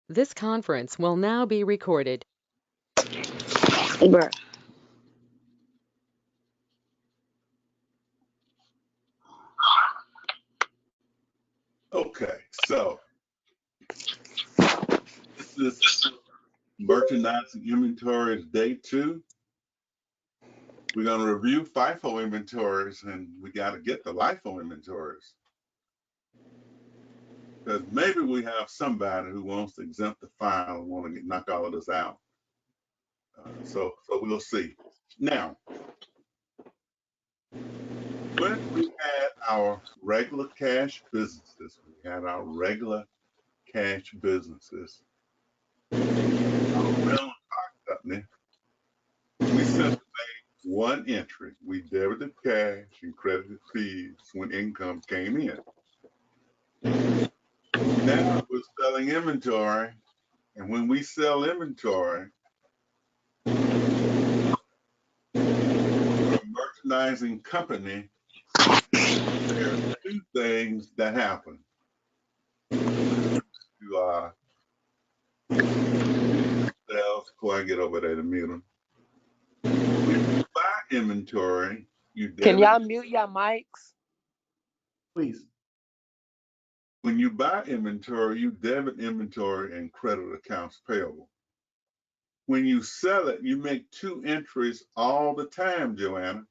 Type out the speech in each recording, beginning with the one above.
This conference will now be recorded. Bruh. Okay, so this is merchandising inventories day 2. We're going to review FIFO inventories, and we got to get the LIFO inventories because maybe we have somebody who wants to exempt the file and want to knock all of this out. So we'll see. Now, when we had our regular cash businesses, our rental car company, we simply one entry. We debited cash and credited fees when income came in. Now we're selling inventory, and when we sell inventory, we're a merchandising company. There are 2 things that happen to sales before I get over there to mute them. When you buy inventory, you Can debit. y'all mute your mics? Please. When you buy inventory, you debit inventory and credit accounts payable. When you sell it, you make 2 entries all the time, Joanna.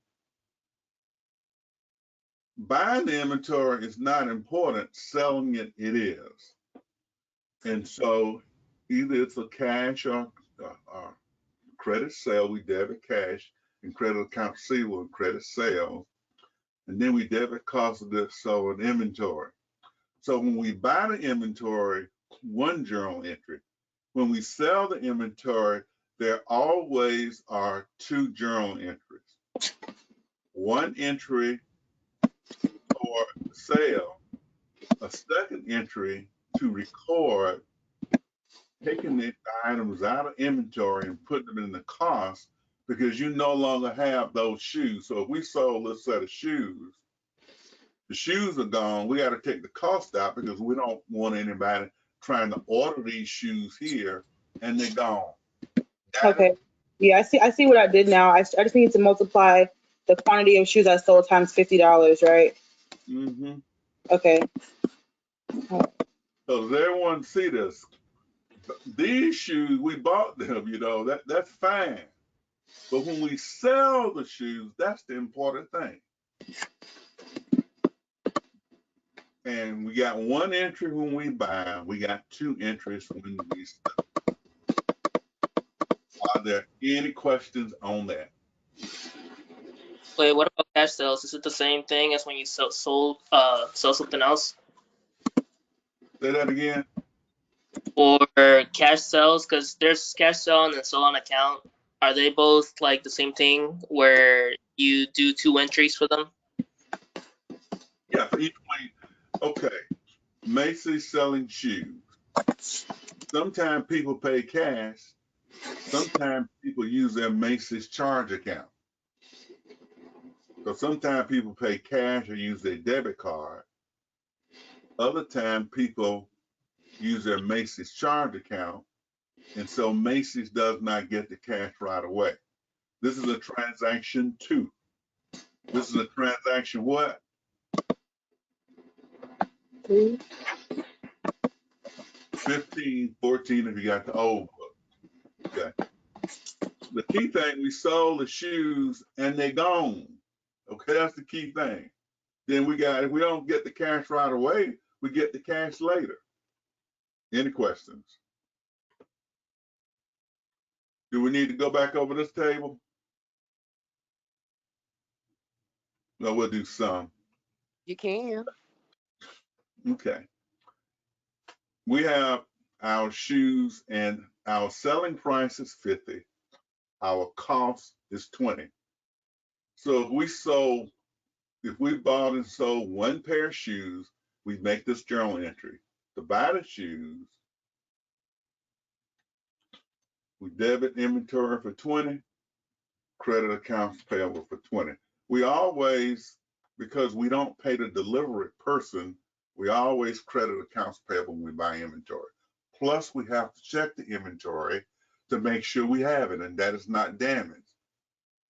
Buying the inventory is not important. Selling it, it is. And so either it's a cash or credit sale. We debit cash and credit account receivable and credit sales. And then we debit cost of goods sold inventory. So when we buy the inventory, 1 journal entry. When we sell the inventory, there always are 2 journal entries. 1 entry for sale, a second entry to record taking the items out of inventory and putting them in the cost because you no longer have those shoes. So if we sold a set of shoes, the shoes are gone. We got to take the cost out because we don't want anybody trying to order these shoes here and they're gone. Okay. Yeah, I see what I did now. I just need to multiply the quantity of shoes I sold times $50, right? Mm-hmm. Okay. So does everyone see this? These shoes, we bought them, that's fine. But when we sell the shoes, that's the important thing. And we got 1 entry when we buy, we got 2 entries when we sell. Are there any questions on that? Wait, what about cash sales? Is it the same thing as when you sell something else? Say that again. Or cash sales? Because there's cash sale and then sell on account. Are they both like the same thing where you do 2 entries for them? Yeah, for each one. Okay. Macy's selling shoes. Sometimes people pay cash. Sometimes people use their Macy's charge account. So sometimes people pay cash or use their debit card. Other time people use their Macy's charge account. And so Macy's does not get the cash right away. This is a transaction 2. This is a transaction what? 3. 15, 14 if you got the old book. Okay. The key thing, we sold the shoes and they gone. Okay, that's the key thing. Then if we don't get the cash right away, we get the cash later. Any questions? Do we need to go back over this table? No, we'll do some. You can. Okay. We have our shoes and our selling price is 50. Our cost is 20. So if we bought and sold 1 pair of shoes, we make this journal entry. To buy the shoes, we debit inventory for 20, credit accounts payable for 20. We always, because we don't pay the delivery person, we always credit accounts payable when we buy inventory. plus we have to check the inventory to make sure we have it and that is not damaged.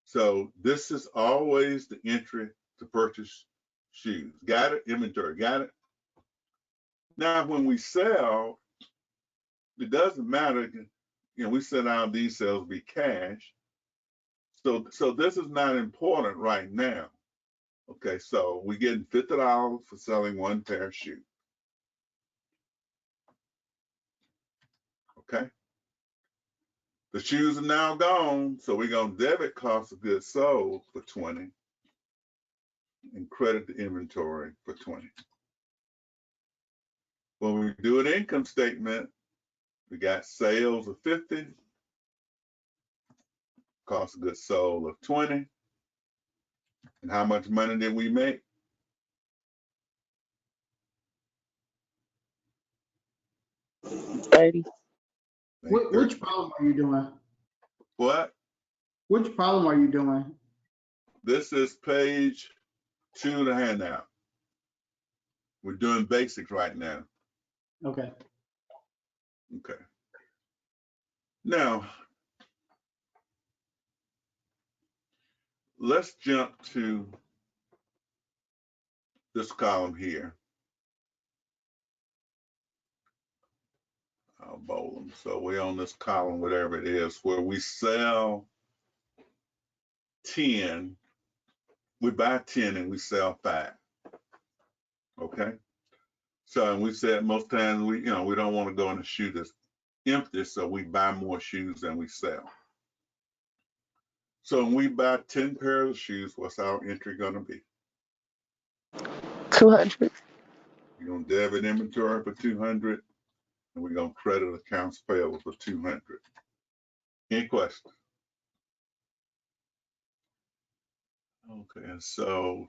So this is always the entry to purchase shoes. Got it? Inventory, got it? Now, when we sell, it doesn't matter. You know, we set out these sales be cash. So this is not important right now. Okay, so we're getting $50 for selling one pair of shoes. Okay. The shoes are now gone, so we're gonna debit cost of goods sold for 20 and credit the inventory for 20. When we do an income statement, we got sales of 50, cost of goods sold of 20. And how much money did we make? $30. Which problem are you doing? What? Which problem are you doing? This is page 2 of the handout. We're doing basics right now. Okay. Okay. Now, let's jump to this column here. I'll bold them. So we're on this column, whatever it is, where we sell 10, we buy 10 and we sell 5. Okay. So, and we said most times we don't want to go in a shoe that's empty, so we buy more shoes than we sell. So when we buy 10 pairs of shoes, what's our entry going to be? 200. We're going to debit inventory for 200, and we're going to credit accounts payable for 200. Any questions? Okay, so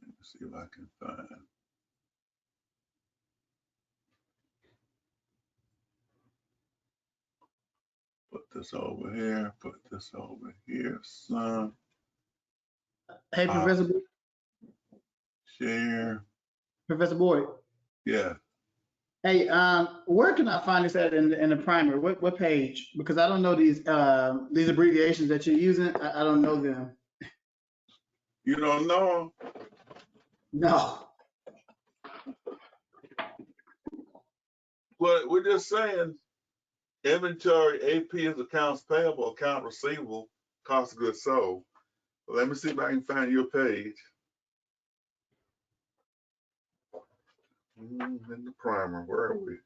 let me see if I can find. Put this over here, put this over here, son. Hey, Professor Share. Professor Boyd. Yeah. Hey, where can I find this at in the primer? What page? Because I don't know these abbreviations that you're using. I don't know them. You don't know? No. Well, we're just saying inventory, AP is accounts payable, account receivable, cost of goods sold. Well, let me see if I can find your page. In the primer, where are we?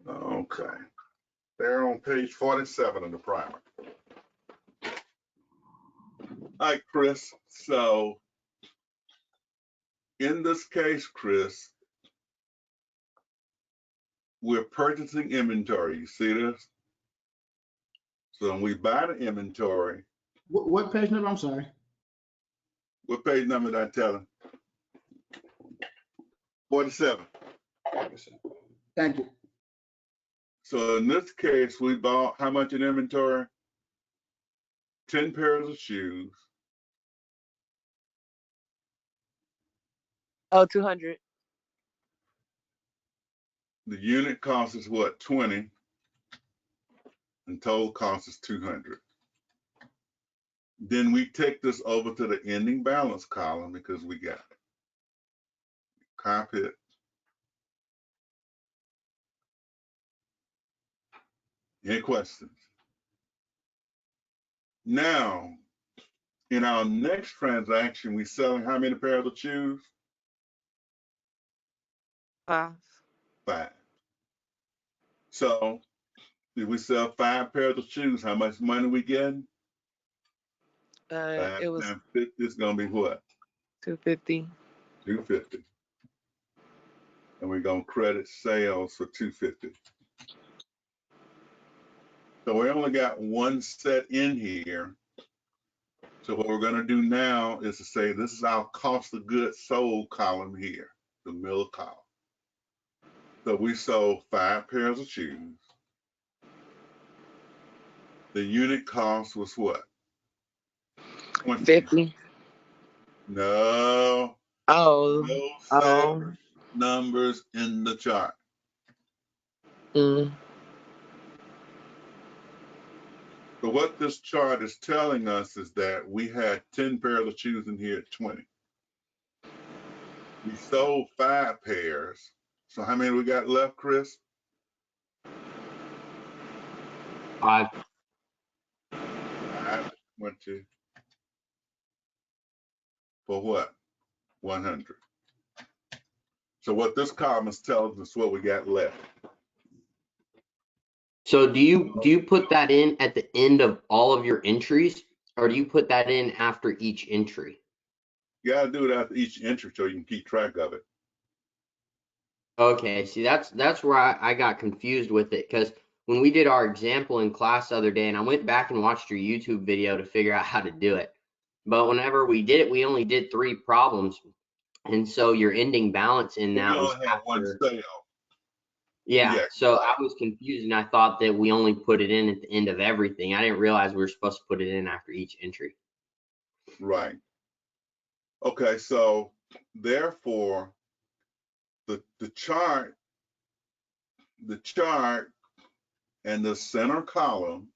Okay. They're on page 47 of the primer. All right, Chris. So in this case, Chris, we're purchasing inventory. You see this? So when we buy the inventory, What page number? I'm sorry. what page number did I tell him? 47. Thank you. So in this case, we bought how much in inventory? 10 pairs of shoes. Oh, 200. The unit cost is what? 20. And total cost is 200. Then we take this over to the ending balance column because we got it. Copy it. Any questions? Now, in our next transaction, we selling how many pairs of shoes? 5. 5. So if we sell 5 pairs of shoes, how much money we getting? 5 It was times 50 is gonna be what? 250. 250. and we're gonna credit sales for $250. So we only got one set in here. So what we're gonna do now is to say this is our cost of goods sold column here, the middle column. So we sold 5 pairs of shoes. The unit cost was what? 20. 50. No, Oh. no set Oh. numbers in the chart. Mm. So what this chart is telling us is that we had 10 pairs of shoes in here at 20. We sold 5 pairs. So how many we got left, Chris? 5. 5 at 20 for what? 100. So what this column is telling us what we got left. So do you put that in at the end of all of your entries, or do you put that in after each entry? You got to do it after each entry so you can keep track of it. Okay, see that's where I got confused with it, because when we did our example in class the other day, and I went back and watched your YouTube video to figure out how to do it. But whenever we did it, we only did 3 problems. And so your ending balance in We that was only had one after. sale. Yeah, Yeah, so I was confused and I thought that we only put it in at the end of everything. I didn't realize we were supposed to put it in after each entry. right. Okay, so therefore the chart and the center column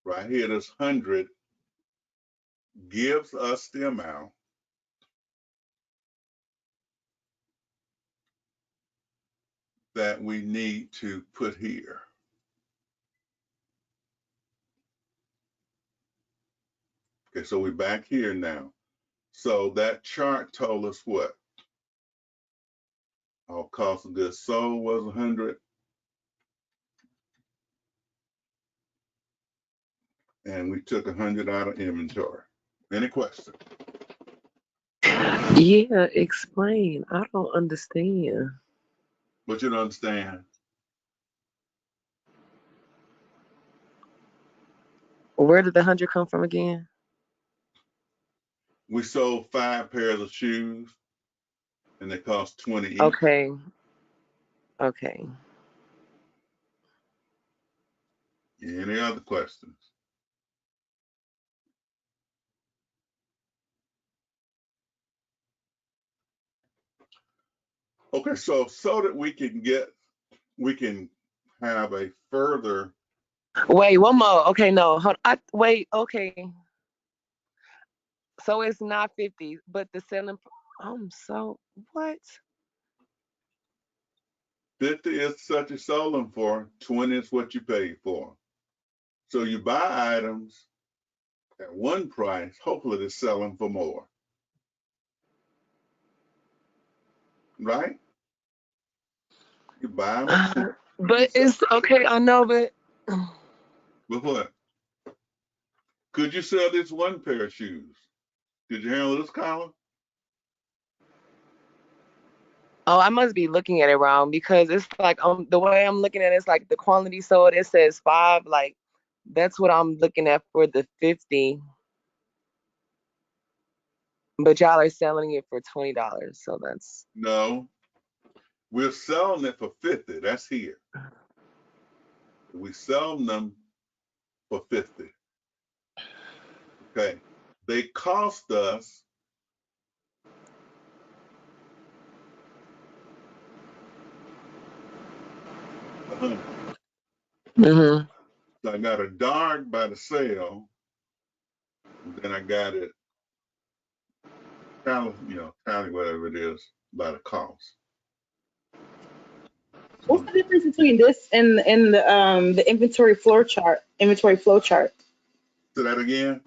right here, this 100 gives us the amount that we need to put here. Okay, so we're back here now. So that chart told us what? Our cost of goods sold was 100. And we took 100 out of inventory. Any questions? Yeah, explain. I don't understand. But you don't understand. Where did the 100 come from again? We sold 5 pairs of shoes and they cost 20 each. Okay. Okay. Any other questions? Okay, so that we can have a further. Wait, one more. Okay, no. Wait, okay. So it's not 50, but the selling. So what? 50 is such you sold them for, 20 is what you paid for. So you buy items at one price, hopefully to sell them for more. Right? You buy them at 20. But it's okay. I know, but But what? Could you sell this one pair of shoes? Could you handle this column? oh, I must be looking at it wrong because it's like the way I'm looking at it, it's like the quantity sold. It says 5. Like that's what I'm looking at for the 50. But y'all are selling it for $20, so that's No. We're selling it for 50. That's here. We sell them for 50. Okay. They cost us $100. Mm-hmm. So I got a $1 by the sale, and then I got it tally whatever it is by the cost. What's the difference between this and the inventory flow chart? Inventory flow chart. So that again?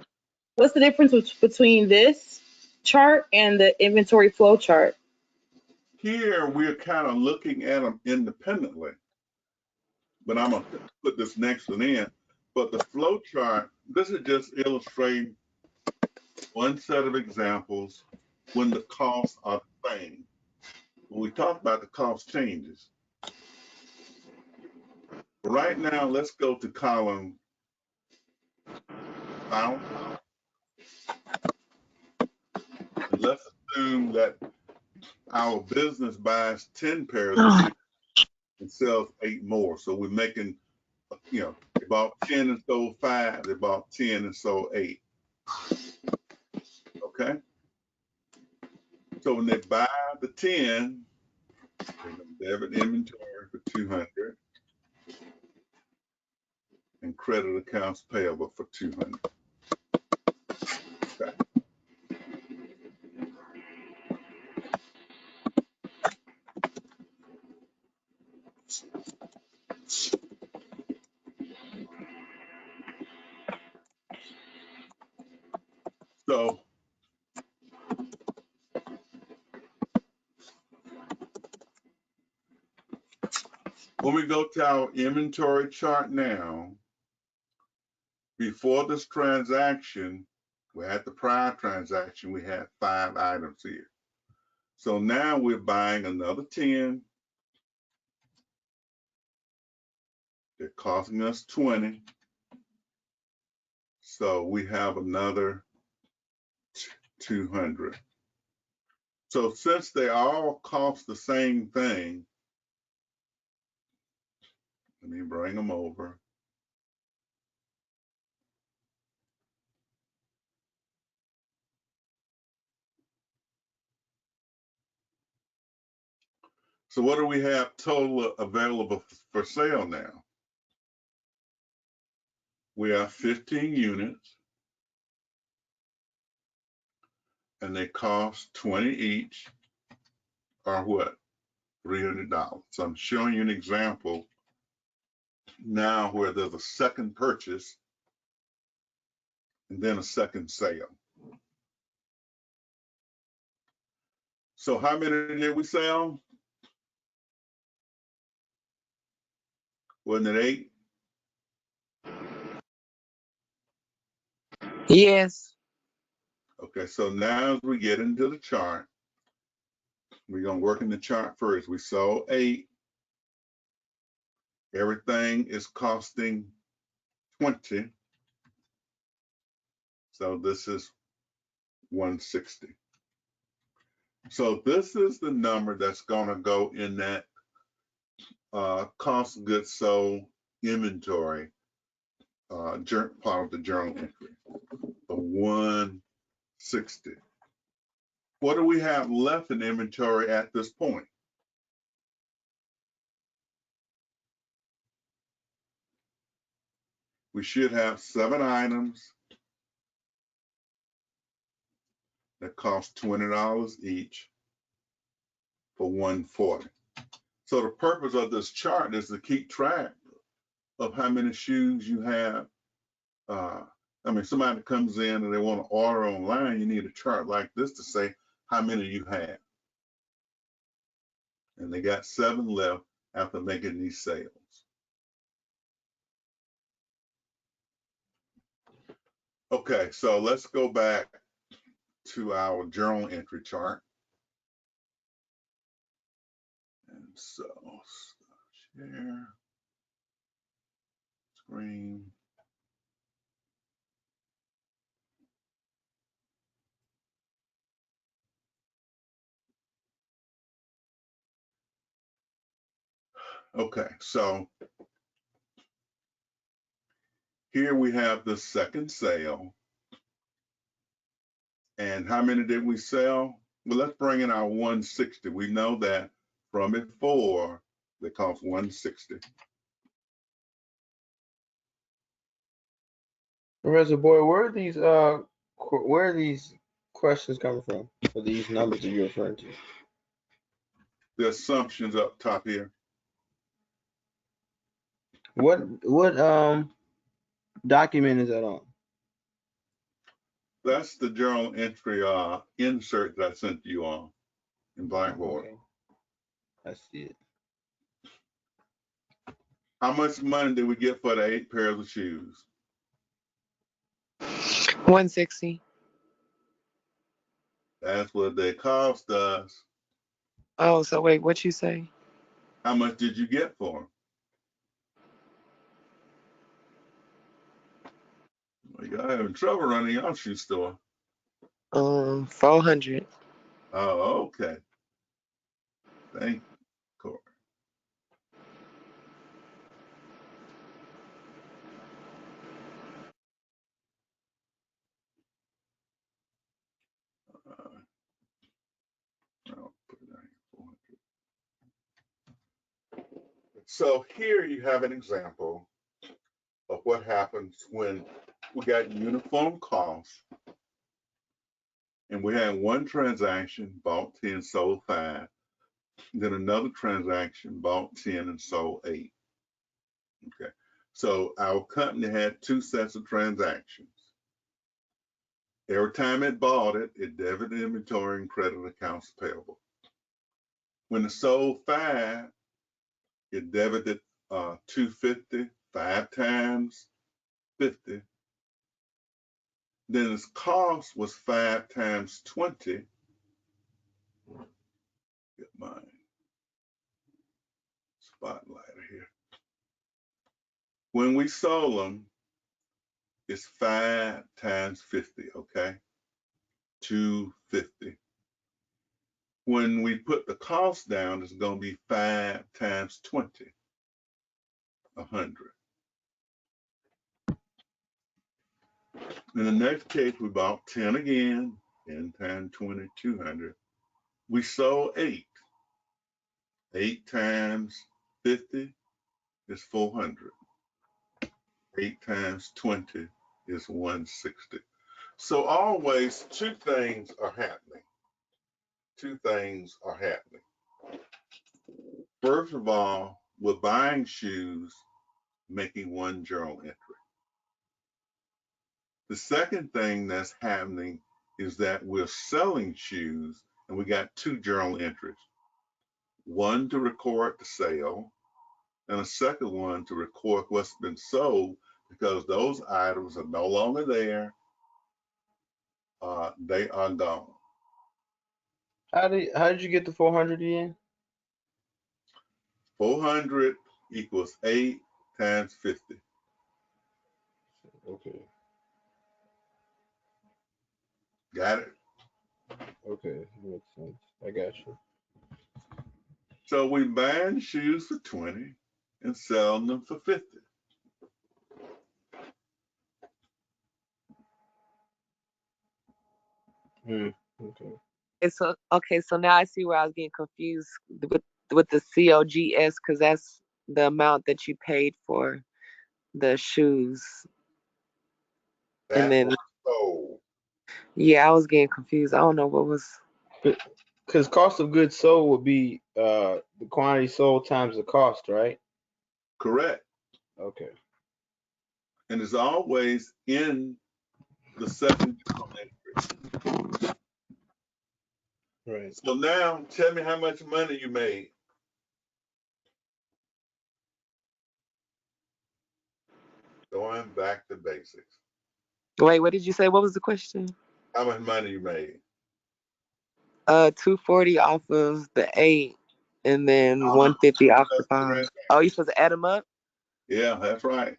What's the difference between this chart and the inventory flow chart? Here we're kind of looking at them independently, but I'm gonna put this next one in. But the flow chart, this is just illustrating one set of examples when the costs are the same. when we talk about the cost changes. Right now, let's go to column count, and let's assume that our business buys 10 pairs of shoes and sells 8 more. So we're making, they bought 10 and sold 5, they bought 10 and sold 8. Okay? So when they buy the 10, they're going to debit inventory for 200 and credit accounts payable for 200. Okay. So when we go to our inventory chart now, before this transaction, we had the prior transaction, we had 5 items here. So now we're buying another 10. They're costing us 20. So we have another 200. So since they all cost the same thing, let me bring them over. So what do we have total available for sale now? We have 15 units and they cost 20 each, or what? $300. So I'm showing you an example now where there's a second purchase and then a second sale. So how many did we sell? Wasn't it 8? Yes. Okay, so now as we get into the chart, we're gonna work in the chart first. We sold 8. Everything is costing 20. So this is 160. So this is the number that's gonna go in that cost of goods sold inventory part of the journal entry, the 160. What do we have left in inventory at this point? We should have 7 items that cost $20 each for 140. So the purpose of this chart is to keep track of how many shoes you have. Somebody comes in and they want to order online, you need a chart like this to say how many you have. And they got 7 left after making these sales. Okay, so let's go back to our journal entry chart. And so, share, screen. Okay, so here we have the second sale. And how many did we sell? Well, let's bring in our 160. We know that from before, they cost 160. Professor Boyd, where are these questions coming from? For these numbers that you're referring to? The assumptions up top here. What document is that on? That's the journal entry insert that I sent you on in Blackboard. Okay. I see it. How much money did we get for the 8 pairs of shoes? 160. That's what they cost us. Oh, so wait, what you say? How much did you get for them? Well, y'all having trouble running your shoe store. 400. Oh, okay. Thank you, Corey. I'll put it down here, 400. So here you have an example of what happens when we got uniform costs and we had one transaction, bought 10, sold 5, then another transaction, bought 10 and sold 8. Okay. So our company had 2 sets of transactions. Every time it bought it, it debited inventory and credit accounts payable. When it sold 5, it debited 250, 5 times 50. Then its cost was 5 times 20. Get my spotlighter here. When we sold them, it's 5 times 50, okay? 250. When we put the cost down, it's going to be 5 times 20, 100. In the next case, we bought 10 again, 10 times 20, 200. We sold 8. 8 times 50 is 400. 8 times 20 is 160. So always 2 things are happening. 2 things are happening. First of all, we're buying shoes, making 1 journal entry. The second thing that's happening is that we're selling shoes and we got 2 journal entries. One to record the sale and a second one to record what's been sold because those items are no longer there. They are gone. How did you get the 400 again? 400 equals 8 times 50. Okay. Got it? Okay. Makes sense. I got you. So we buying shoes for 20 and selling them for 50. Okay. So now I see where I was getting confused with the COGS because that's the amount that you paid for the shoes. And That then was sold. yeah, I was getting confused. I don't know what was. Because cost of goods sold would be the quantity sold times the cost, right? Correct. Okay. And it's always in the second journal entry. Right. So now tell me how much money you made. Going back to basics. Wait, what did you say? What was the question? How much money you made? 240 off of the 8, and then Uh-huh. 150 off the That's 5. correct. Oh, you supposed to add them up? Yeah, that's right.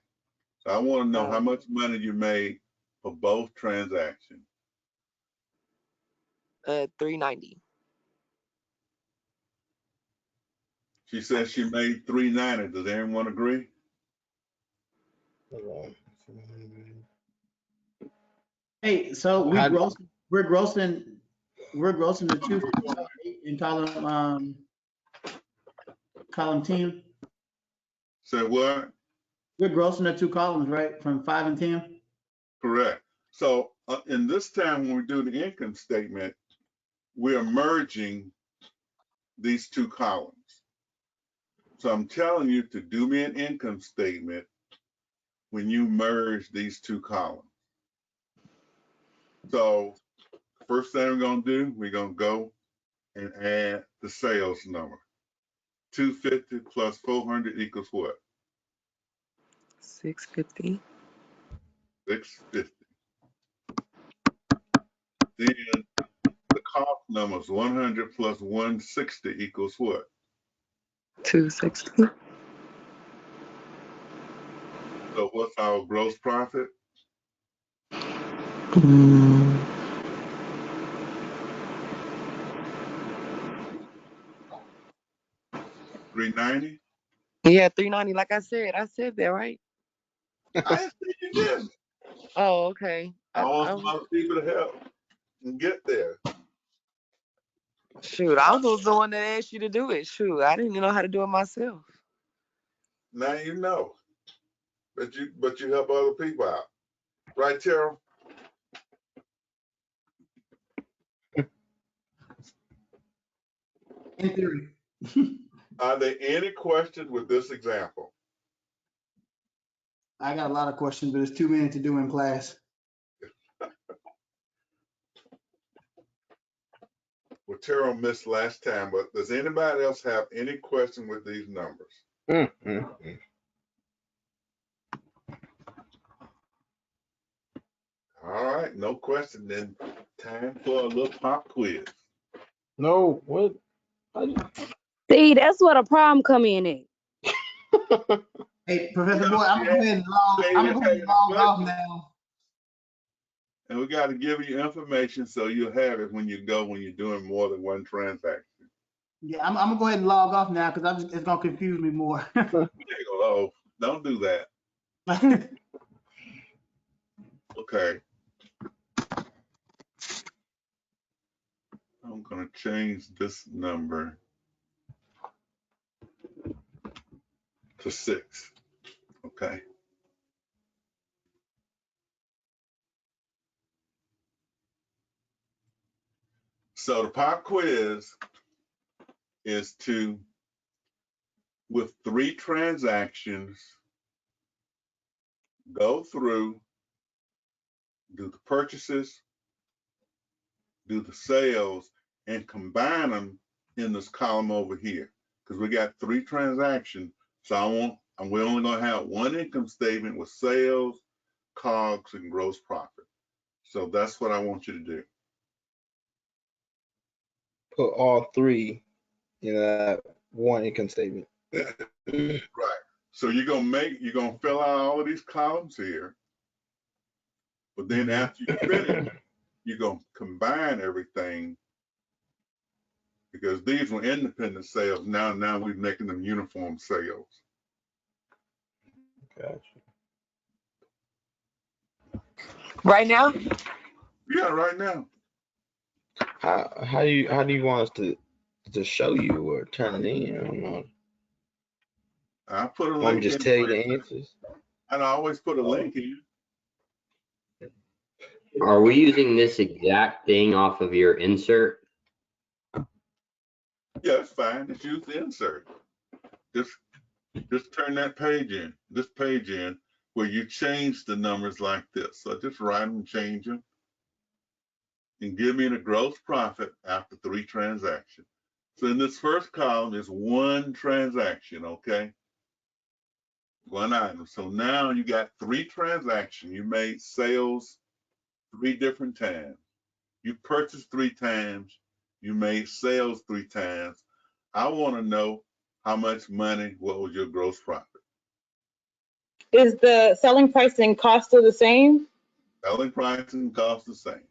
So I want to know how Oh, much money you made for both transactions. 390. She says she made 390. Does everyone agree? Hold Hey, so on. How? we're grossing the 250 in column 10. Say what? We're grossing the 2 columns, right? From 5 and 10. Correct. So in this time when we do the income statement, we're merging these 2 columns. So I'm telling you to do me an income statement when you merge these 2 columns. So first thing we're going to do, we're going to go and add the sales number. 250 plus 400 equals what? 650. 650. Then the cost numbers 100 plus 160 equals what? 260. So what's our gross profit? Mm. 390? Yeah, 390. Like I said that right. I didn't think you did. Oh, okay. I want some other people to help and get there. Shoot, I was the one that asked you to do it. Shoot, I didn't even know how to do it myself. Now you know. But you help other people out. Right, Terrell? In theory. Are there any questions with this example? I got a lot of questions, but it's too many to do in class. Well, Terrell missed last time, but does anybody else have any question with these numbers? All right, no question. Then time for a little pop quiz. No, what? See, that's where the problem come in at. Hey, Professor Boy, I'm gonna go ahead and log off now. And we got to give you information so you'll have it when you're doing more than one transaction. Yeah, I'm gonna go ahead and log off now because it's gonna confuse me more. Oh, don't do that. Okay. I'm going to change this number to 6. Okay. So the pop quiz is to, with 3 transactions, go through, do the purchases, do the sales, and combine them in this column over here. Because we got 3 transactions. So we're only going to have one income statement with sales, COGS, and gross profit. So that's what I want you to do. Put all 3 in that one income statement. Right. So you're gonna fill out all of these columns here, but then after you finish, you're gonna combine everything because these were independent sales. Now we're making them uniform sales. Gotcha. Right now? Yeah, right now. How do you want us to show you or turn it in? I don't know. I put a Want me link to just in. tell you the answers? I always put a Oh. link in. Are we using this exact thing off of your insert? Yeah, it's fine. Just use the insert. Just turn that page in. This page in where you change the numbers like this. So just write them, change them, and give me the gross profit after 3 transactions. So in this first column is one transaction, okay? One item. So now you got 3 transactions. You made sales 3 different times. You purchased 3 times. You made sales 3 times. I want to know how much money, what was your gross profit? Is the selling price and cost still the same? Selling price and cost the same.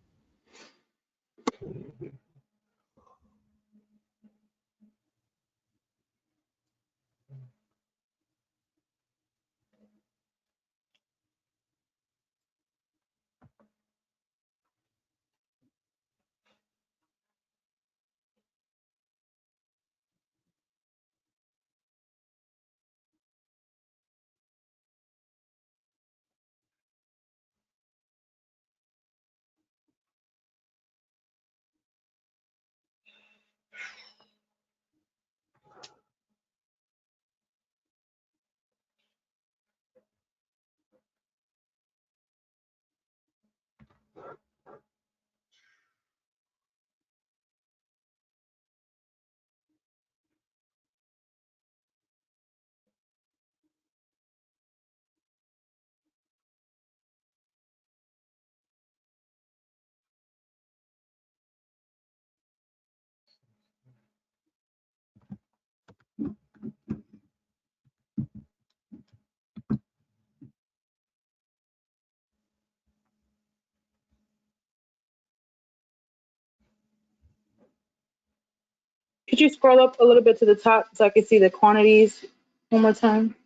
could you scroll up a little bit to the top so I can see the quantities one more time?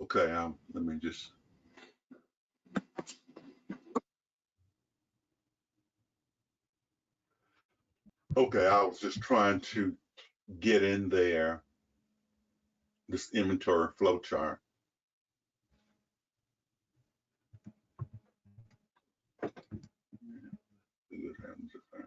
Okay, let me just. Okay, I was just trying to get in there this inventory flow chart. See what happens if I-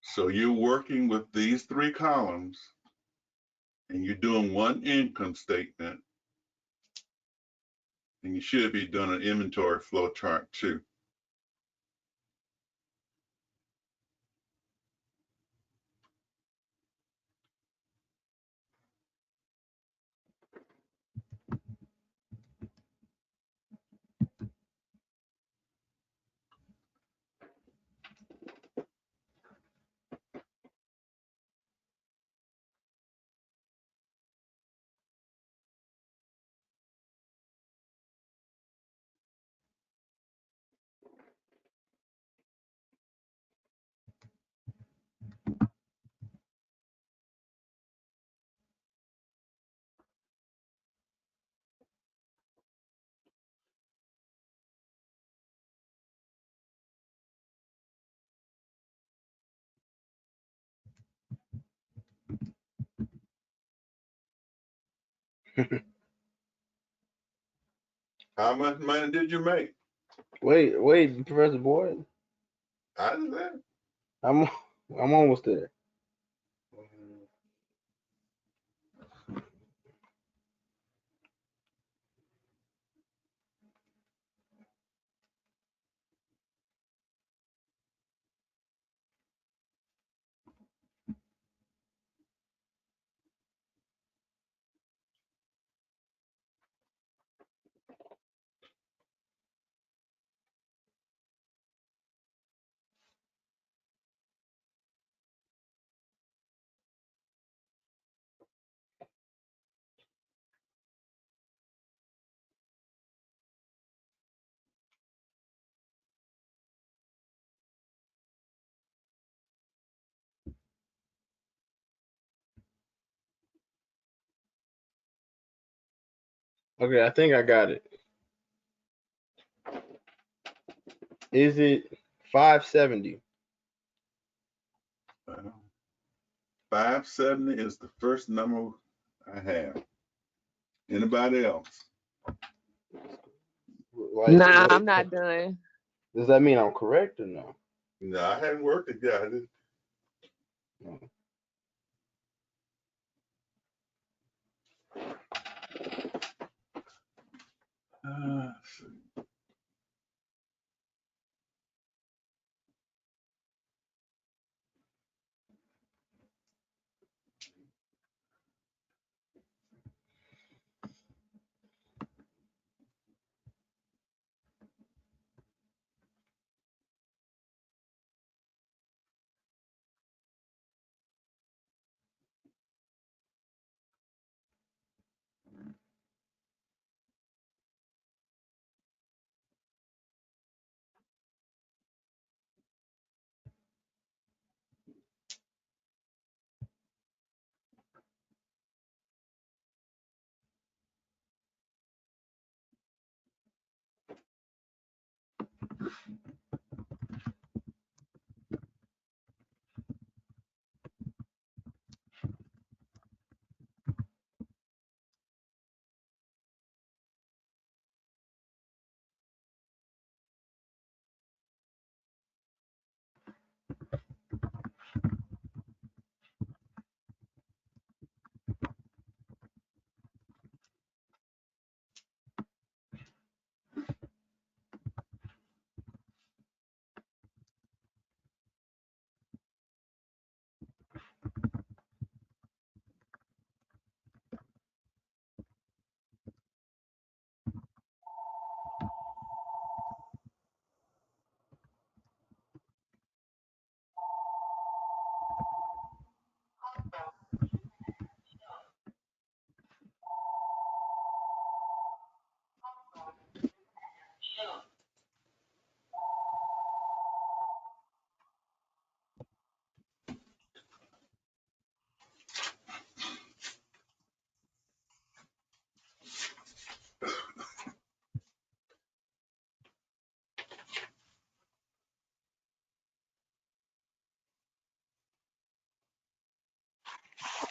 So you're working with these three columns and you're doing one income statement, and you should be doing an inventory flow chart too. How much money did you make? Wait, Professor Boyd. Out of that? I'm I'm almost there. Okay, I think I got it. Is it 570? 570 is the first number I have. Anybody else? Like, Nah, I'm not done. does that mean I'm correct or no? No, I hadn't worked it yet. Let's see.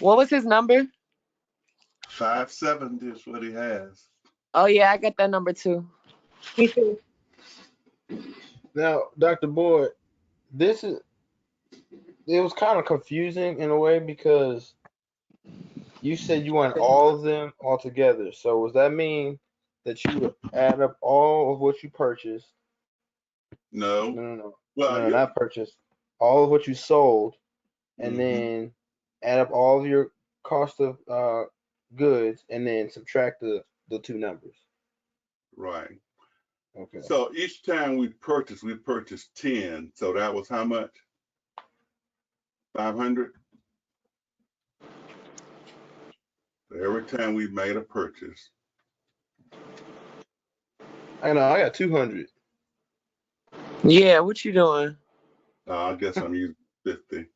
What was his number? 570 is what he has. Oh yeah, I got that number too. Me too. Now, Dr. Boyd, this is it was kind of confusing in a way because you said you want all of them all together. So does that mean that you would add up all of what you purchased? No. No, no, no. Well, No, yeah. not purchased. All of what you sold, and Mm-hmm. then add up all of your cost of goods, and then subtract the two numbers. Right. Okay. So each time we purchased 10. So that was how much? 500? Every time we made a purchase. I know. I got 200. Yeah, what you doing? I guess I'm using 50.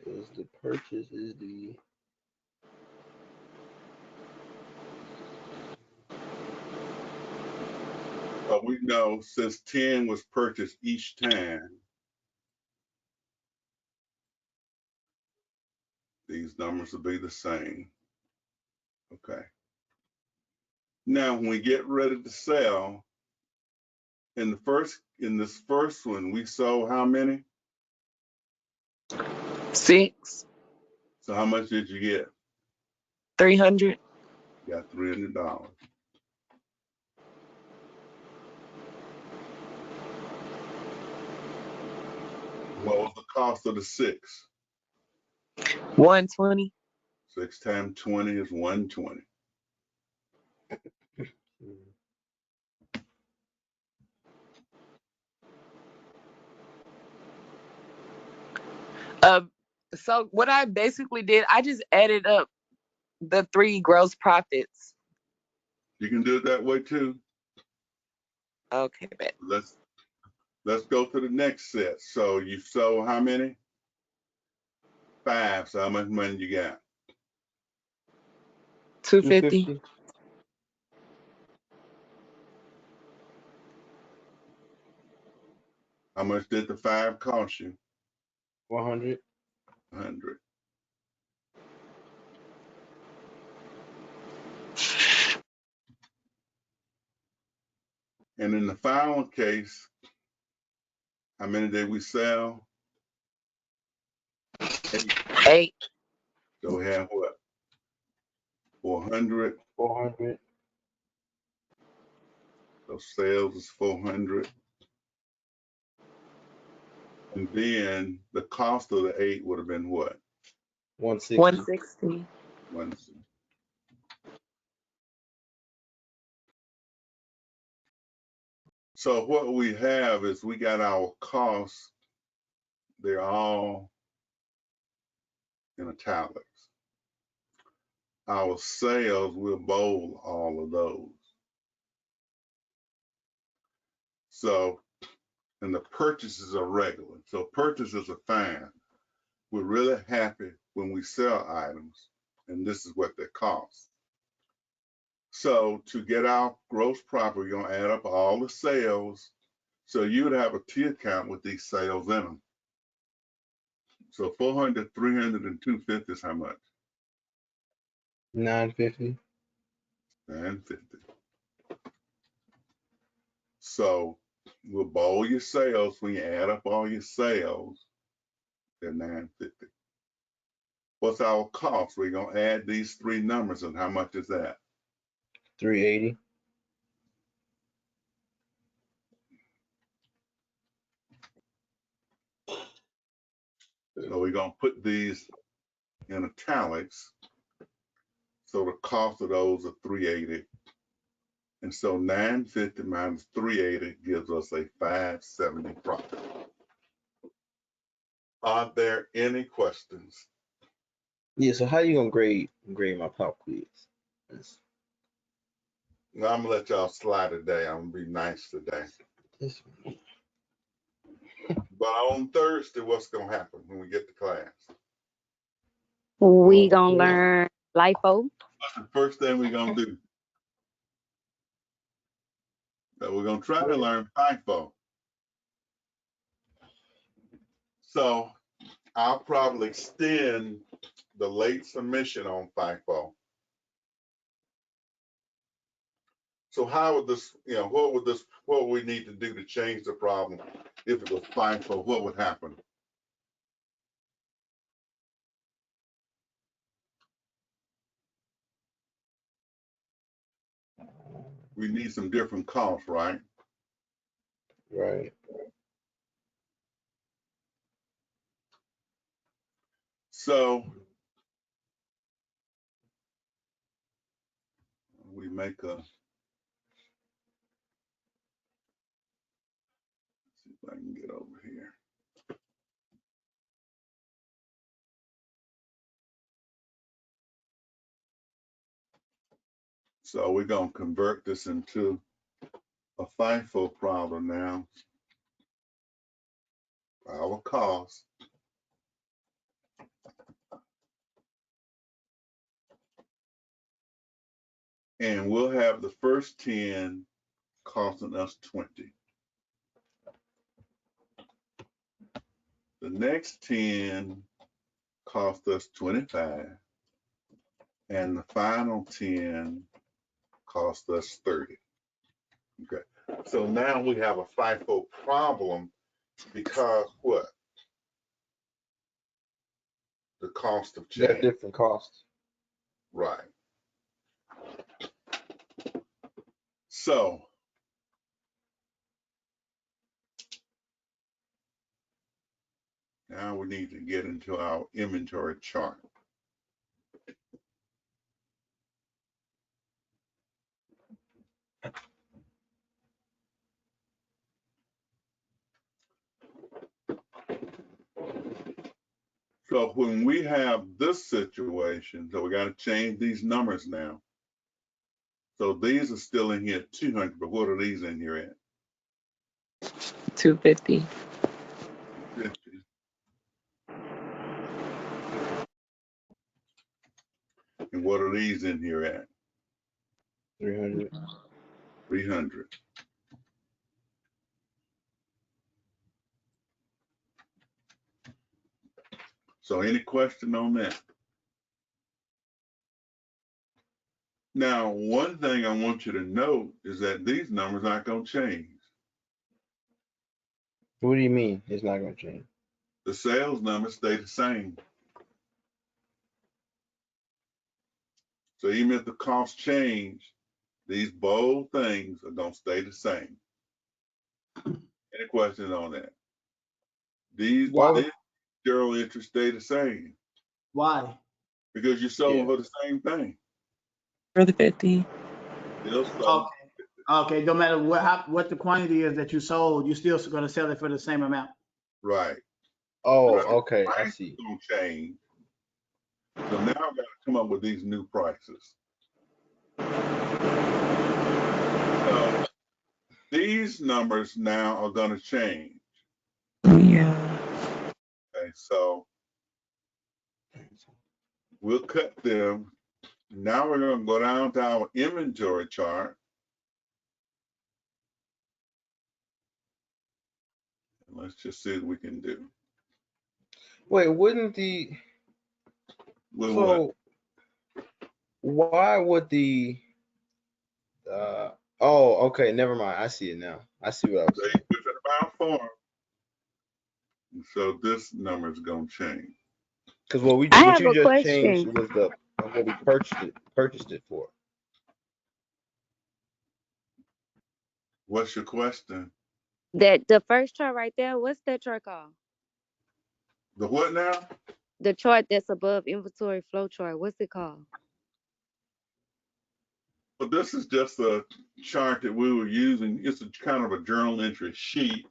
Because the purchase is the But we know since 10 was purchased each time, these numbers will be the same. Okay. Now, when we get ready to sell, in this first one, we sold how many? 6, So how much did you get? 300. You got $300. What was the cost of the 6? 120. 6 times 20 is 120. Uh, so what I basically did, I just added up the 3 gross profits. You can do it that way too. Okay, bet. Let's go to the next set. So you sold how many? 5. So how much money you got? 250. 250. How much did the 5 cost you? 100. 100. And in the final case, how many did we sell? 8. 8. So we have what? 400. 400. So sales is 400. And then the cost of the 8 would have been what? 160. 160. 160. So what we have is we got our costs. They're all in italics. Our sales, we'll bold all of those. So, and the purchases are regular. So purchases are fine. We're really happy when we sell items, and this is what they cost. So to get our gross profit, we're gonna add up all the sales. So you would have a T account with these sales in them. So 400, 300, and 250 is how much? 950. 950. So we'll bold your sales when you add up all your sales. They're 950. What's our cost? We're gonna add these 3 numbers, and how much is that? 380. So we're gonna put these in italics. So the cost of those are 380. And so 950 minus 380 gives us a 570 profit. Are there any questions? Yeah. So how you gonna grade my pop quiz? Now I'm gonna let y'all slide today. I'm gonna be nice today. This But on Thursday, what's gonna happen when we get to class? We one. gonna learn LIFO. What's the first thing we're gonna do? We're gonna try to learn FIFO. So I'll probably extend the late submission on FIFO. So how would this, what would we need to do to change the problem if it was FIFO? What would happen? We need some different costs, right? Right. So we make a, see if I can get over here. So we're going to convert this into a FIFO problem now. Our cost. And we'll have the first 10 costing us 20. The next 10 cost us 25. And the final 10 cost us 30. Okay. So now we have a FIFO problem because what? The cost of They're change. different costs. Right. So now we need to get into our inventory chart. So when we have this situation, so we got to change these numbers now. So these are still in here at 200, but what are these in here at? 250. 50. And what are these in here at? 300. 300. So any question on that? Now, one thing I want you to note is that these numbers aren't going to change. What do you mean it's not going to change? The sales numbers stay the same. So even if the costs change, these bold things are going to stay the same. Any questions on that? These Why? journal entries stay the same Why? because you sold Yeah. for the same thing. For the 50. Still sold. Okay. Okay. No matter what the quantity is that you sold, you're still going to sell it for the same amount. Right. Oh, Right. okay. I Price see. is going to change. So now I've got to come up with these new prices. So these numbers now are going to change. Yeah. Okay, so we'll cut them. Now we're going to go down to our inventory chart. And let's just see what we can do. Wait, wouldn't the With so why would the oh, okay, never mind. I see it now. I see what I was They saying. different amount form. So this number is going to change. Because I what have you a just changed question. was the what we purchased it for. What's your question? That the first chart right there, what's that chart called? The what now? The chart that's above inventory flow chart. What's it called? But this is just a chart that we were using. It's a kind of a journal entry sheet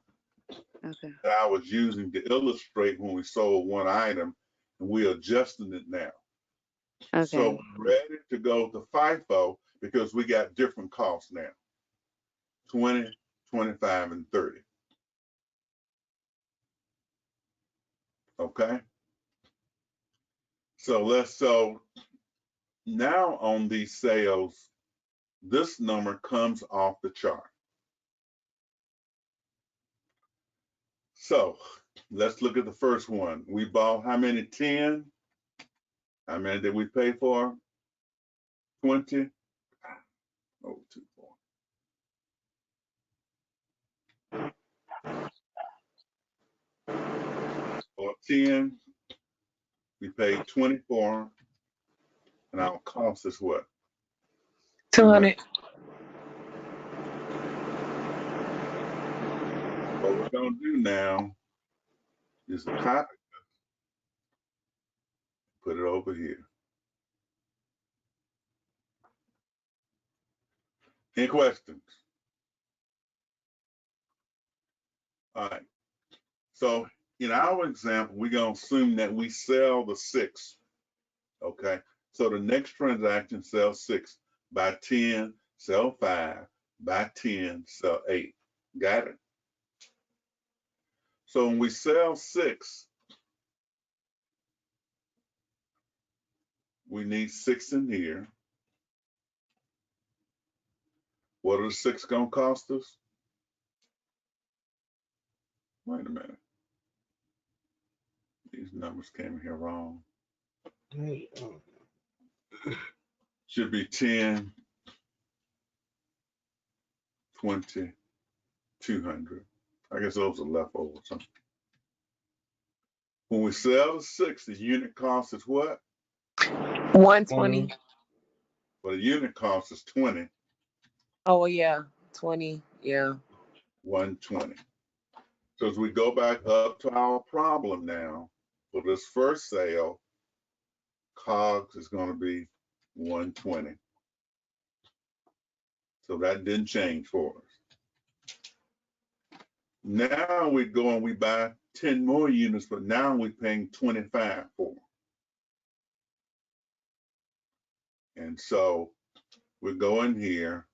Okay. that I was using to illustrate when we sold one item, and we're adjusting it now. So Okay. we're ready to go to FIFO because we got different costs now. 20, 25, and 30. Okay. So now on these sales, this number comes off the chart. So let's look at the first one. We bought how many? 10. How many did we pay for? 20. Oh, 2, 4. Or 10, we paid 24, and our cost is what? 200. 200. What we're gonna do now is copy, put it over here. Any questions? All right. So in our example, we're gonna assume that we sell the 6. Okay. So the next transaction, sell 6, buy 10, sell 5, buy 10, sell 8. Got it? So when we sell 6, we need 6 in here. What are the 6 gonna cost us? Wait a minute. These numbers came here wrong. Should be 10, 20, 200. I guess those are leftovers. Huh? When we sell the 6, the unit cost is what? 120. Well, the unit cost is 20, Oh yeah, 20. Yeah. 120. So as we go back up to our problem now, for this first sale, COGS is going to be 120. So that didn't change for us. Now we go and we buy 10 more units, but now we're paying 25 for them. And so we go in here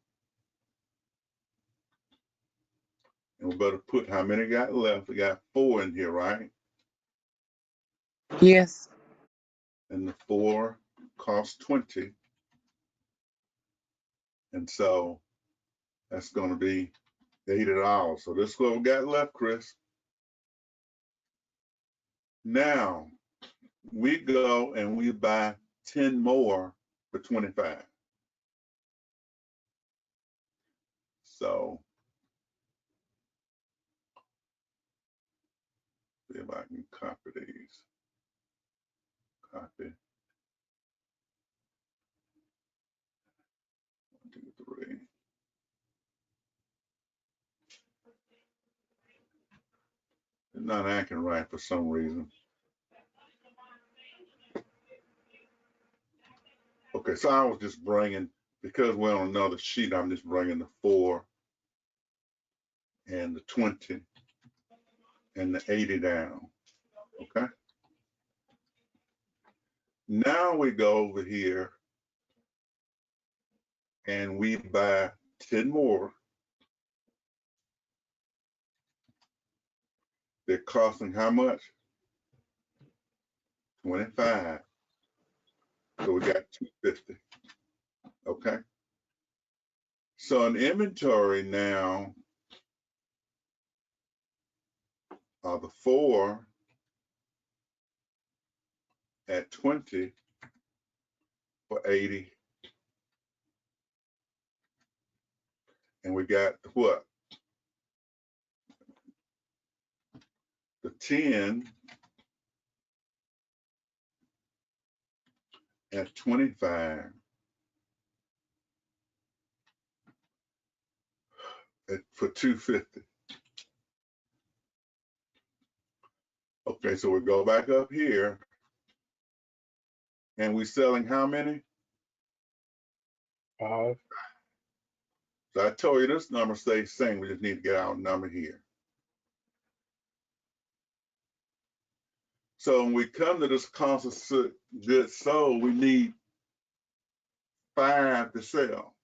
and we're going to put how many got left. We got 4 in here, right? Yes. And the 4 costs 20. And so that's going to be $80. So this is what we got left, Chris. Now we go and we buy 10 more for 25. So see if I can copy these. Copy. 1, 2, 3. It's not acting right for some reason. Okay, so I was just bringing, because we're on another sheet, I'm just bringing the 4 and the 20 and the 80 down. Okay. Now we go over here and we buy 10 more. They're costing how much? 25. So we got 250. Okay. So in inventory now are the 4 at 20 for 80. And we got what? The 10 at 25 for 250. Okay, so we go back up here and we're selling how many? 5. So I told you this number stays the same. We just need to get our number here. So when we come to this cost of goods sold, we need 5 to sell.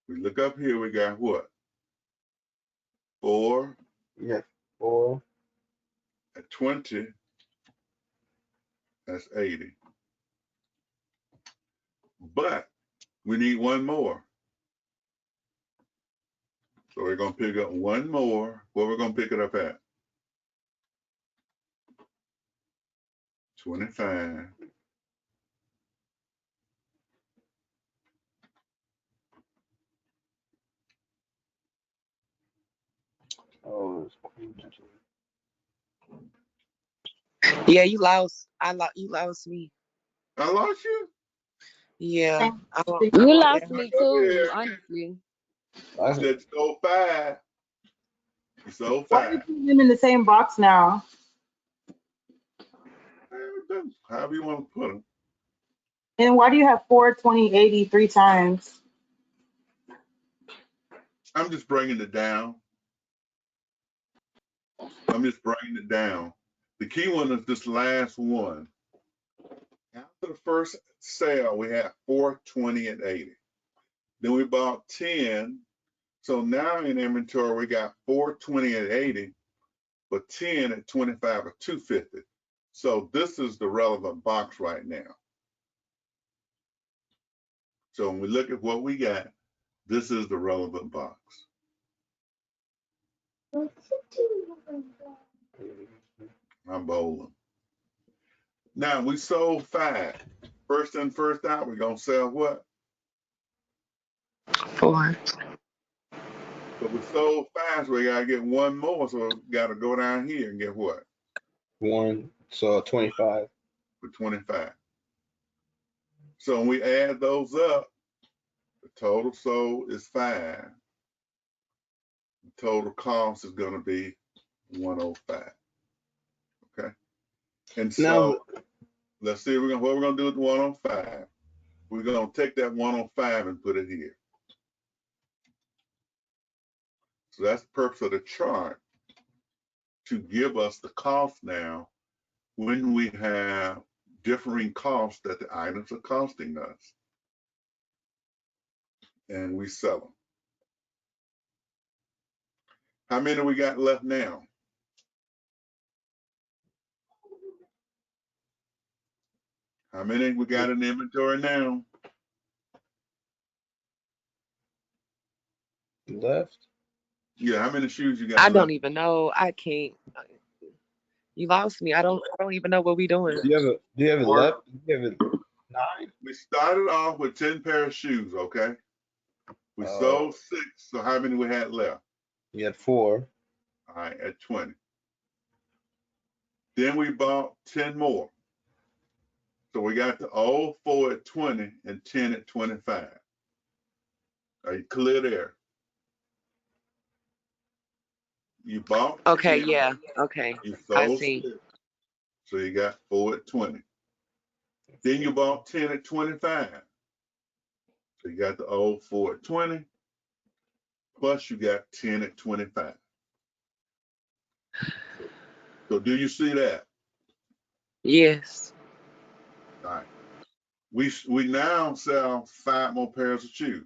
We look up here, we got what? 4 Yes. 4. at 20, that's 80. But we need 1 more. So we're gonna pick up 1 more. Where we're gonna pick it up at? 25. Oh, Yeah, you lost. You lost me. I lost you? Yeah, I don't. You Yeah. lost me Up too, here. honestly. You I, said you sold 5. You sold Why are you 5. putting them in the same box now? However you want to put them. And why do you have 4, 20, 80 three times? I'm just bringing it down. I'm just bringing it down. The key one is this last one. After the first sale, we had 4, 20, and 80. Then we bought 10. So now in inventory, we got 4, 20, and 80, but 10 at 25 or 250. So this is the relevant box right now. So when we look at what we got, this is the relevant box. I'm bowling. Now we sold 5. First in, first out, we're gonna sell what? 4. But we sold 5, so we gotta get one more. So we gotta go down here and get what? one, so 25. For 25. So when we add those up, the total sold is 5. The total cost is gonna be 105. Okay. And Now, so let's see what we're gonna do with the 105. We're gonna take that 105 and put it here. So that's the purpose of the chart, to give us the cost now when we have differing costs that the items are costing us, and we sell them. How many we got left now? How many we got in inventory now? left. Yeah, how many shoes you I got don't left? even know. I can't. You lost me. I don't even know what we doing. Do you have it Or left? Do you have it 9? we started off with 10 pair of shoes, okay? We Oh, sold 6, so how many we had left? you had 4. All right, at 20. Then we bought 10 more. So we got the old 4 at 20 and 10 at 25. Are you clear there? You bought Okay. 10, Yeah. Okay. you I sold 6, see. so you got 4 at 20. Then you bought 10 at 25. So you got the old 4 at 20, plus you got 10 at 25. So do you see that? Yes. All right. We now sell 5 more pairs of shoes.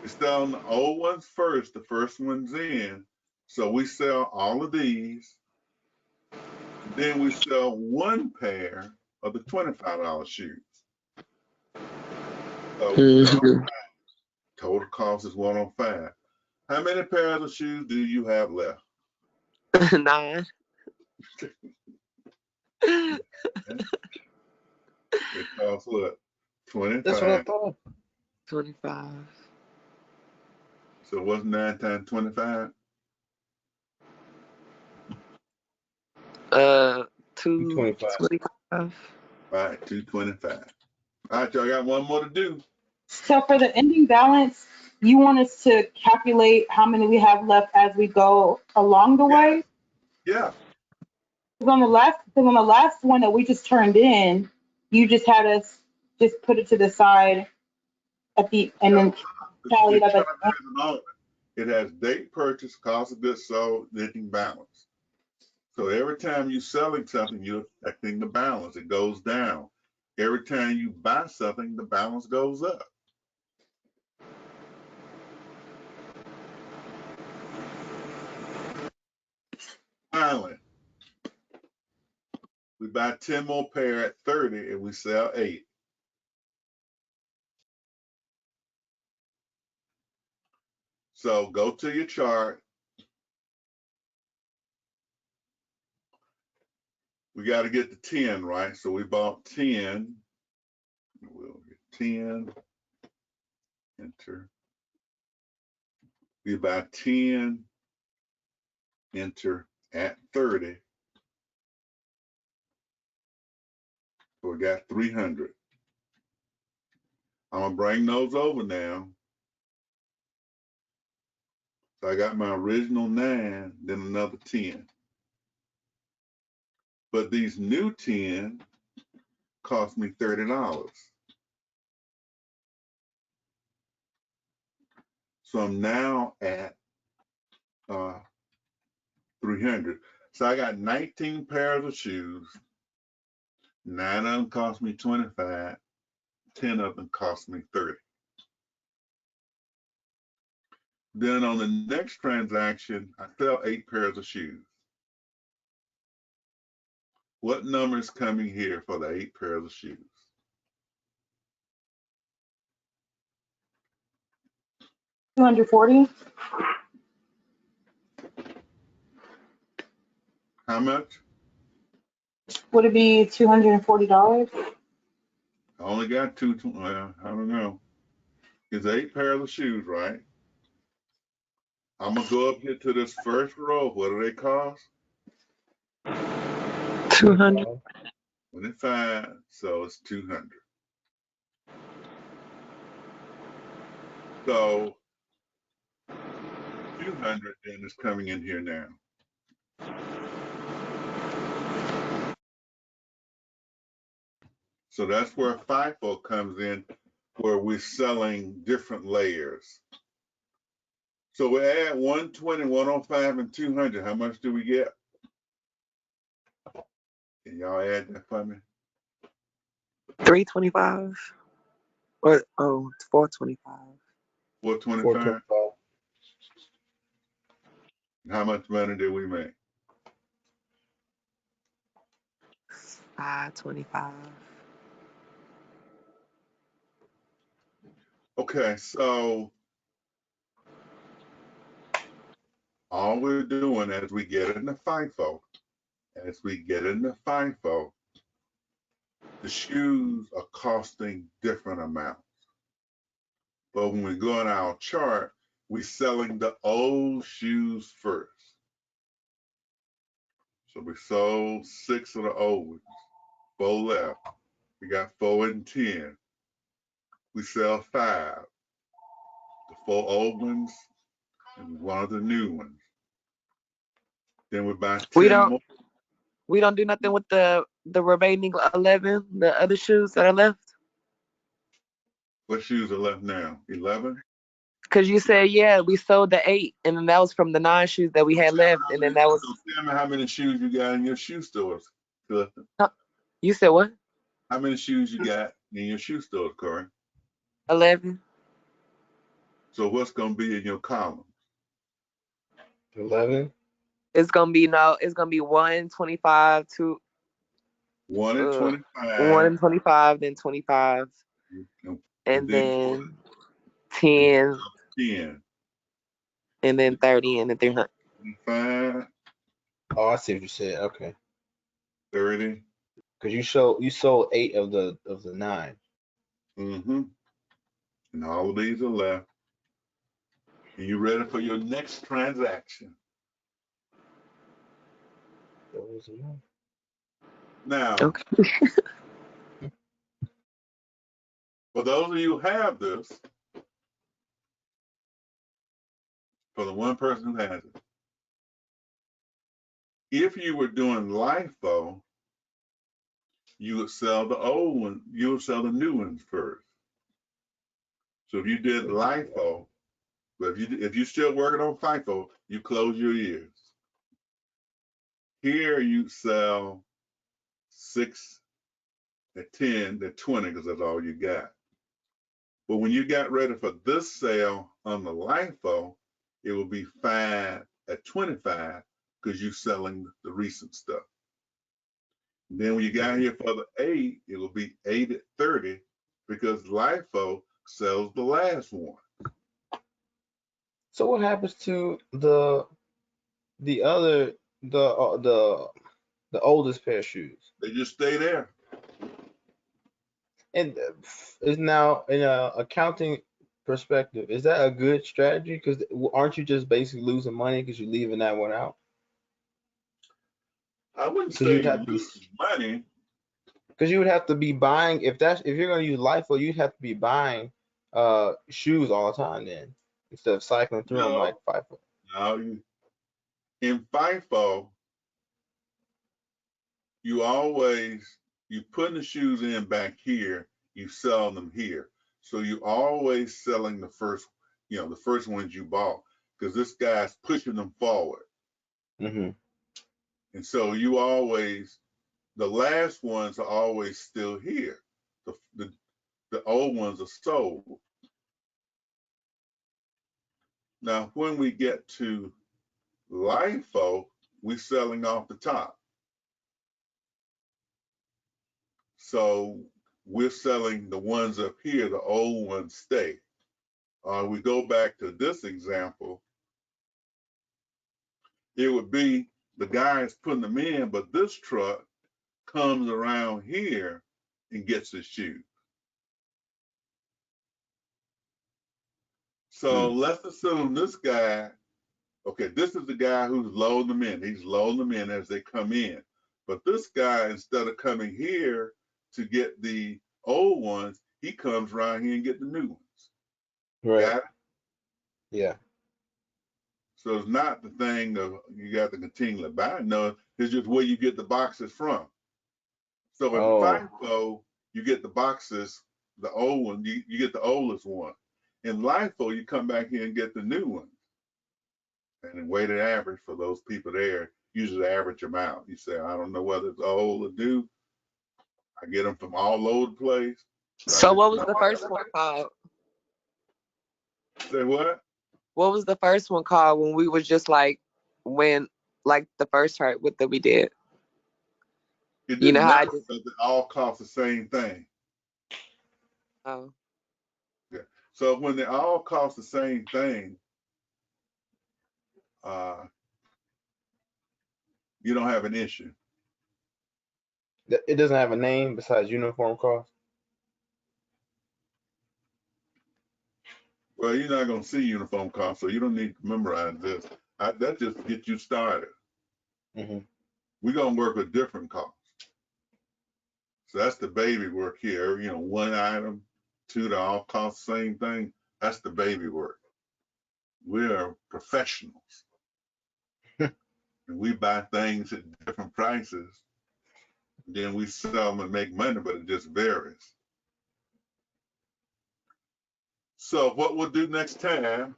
We sell the old ones first, the first one's in. So we sell all of these. Then we sell 1 pair of the $25 shoes. So Hmm. total cost is 105. How many pairs of shoes do you have left? 9. It costs what? That's what I 25. thought. 25. So what's 9 times 25? Uh, 225. 225. All right, 225. All right, y'all got one more to do. So for the ending balance, you want us to calculate how many we have left as we go along the Yeah, way? yeah. Because on the last one that we just turned in, you just had us just put it to the side and then tally The it up chart at the end. has an element. It has date purchase, cost of goods sold, ending balance. So every time you're selling something, you're affecting the balance. It goes down. Every time you buy something, the balance goes up. Finally, we buy 10 more pair at 30 and we sell 8. So go to your chart. we got to get the 10, right? So we bought 10. We'll get 10. Enter. We buy 10. Enter at 30. So we got 300. I'm going to bring those over now. So I got my original 9, then another 10. But these new 10 cost me $30. So I'm now at 300. So I got 19 pairs of shoes. 9 of them cost me 25. 10 of them cost me 30. Then on the next transaction, I sell 8 pairs of shoes. What number is coming here for the 8 pairs of shoes? 240. How much? Would it be $240? I only got 2. Well, I don't know. It's 8 pairs of shoes, right? I'm gonna go up here to this first row. What do they cost? 200. 25. So it's 200. So 200 then is coming in here now. So that's where FIFO comes in, where we're selling different layers. So we add 120, 105, and 200. How much do we get? Can y'all add that for me? 325. Or it's 425. 425. How much money did we make? 525. Okay, so all we're doing as we get into FIFO, the shoes are costing different amounts. But when we go on our chart, we're selling the old shoes first. So we sold 6 of the old ones, 4 left. We got 4 and 10. We sell 5, the 4 old ones and 1 of the new ones. Then we buy We 10 don't more. we don't do nothing with the remaining 11, the other shoes that are left. What shoes are left now? 11? Cause you said we sold the 8, and then that was from the 9 shoes that we had left, and then that was. So tell me how many shoes you got in your shoe stores, Clifton. You said what? How many shoes you got in your shoe stores, Corey? 11. So what's going to be in your column? 11. It's gonna be 125 to 1 and 1 25. and 25, then 25, And and then then and 10, 10. and then 30, and then 300. 25, Oh, I see what you said. Okay. 30. Because you sold 8 of the 9. Mm-hmm. And all of these are left. And you ready for your next transaction? Now, Okay. for those of you who have this, for the one person who has it, if you were doing LIFO, you would sell the old one, you would sell the new ones first. So if you did LIFO, but if you're still working on FIFO, you close your ears. Here you sell 6 at 10 at 20 because that's all you got. But when you got ready for this sale on the LIFO, it will be 5 at 25 because you're selling the recent stuff. Then when you got here for the 8, it will be 8 at 30 because LIFO sells the last one. So what happens to the other the The oldest pair of shoes. They just stay there. And is now in a accounting perspective, is that a good strategy? Because aren't you just basically losing money because you're leaving that one out? I wouldn't Because say you'd you're have to be, losing money. because you would have to be buying if you're gonna use LIFO, you'd have to be buying shoes all the time then instead of cycling through them like No, FIFO. no. In FIFO, you always you putting the shoes in back here, you sell them here. So you always selling the first, the first ones you bought, because this guy's pushing them forward. Mm-hmm. And so the last ones are always still here. The old ones are sold. Now, when we get to LIFO, we're selling off the top. So we're selling the ones up here, the old ones stay. We go back to this example, it would be the guy is putting them in, but this truck comes around here and gets his shoe. So let's assume this guy, okay, this is the guy who's loading them in. He's loading them in as they come in. But this guy, instead of coming here to get the old ones, he comes around here and get the new ones. Right. Got it? Yeah. So it's not the thing of you got to continually buy. No, it's just where you get the boxes from. So in Oh, FIFO, you get the boxes, the old one, you get the oldest one. In LIFO, you come back here and get the new one. And the weighted average for those people there, usually average them out. You say, I don't know whether it's old or new. I get them from all over the place. So I So just what was the first one called? say what? What was the first one called when we was just like when like the first chart with that we did? It You know didn't how I matter just because they all cost the same thing. oh. Yeah. So when they all cost the same thing, you don't have an issue. it doesn't have a name besides uniform cost. Well, you're not going to see uniform cost, so you don't need to memorize this. That just gets you started. Mm-hmm. We're going to work with different costs. So that's the baby work here. One item, two, they all cost the same thing. That's the baby work. We are professionals. And we buy things at different prices. Then we sell them and make money, but it just varies. So what we'll do next time,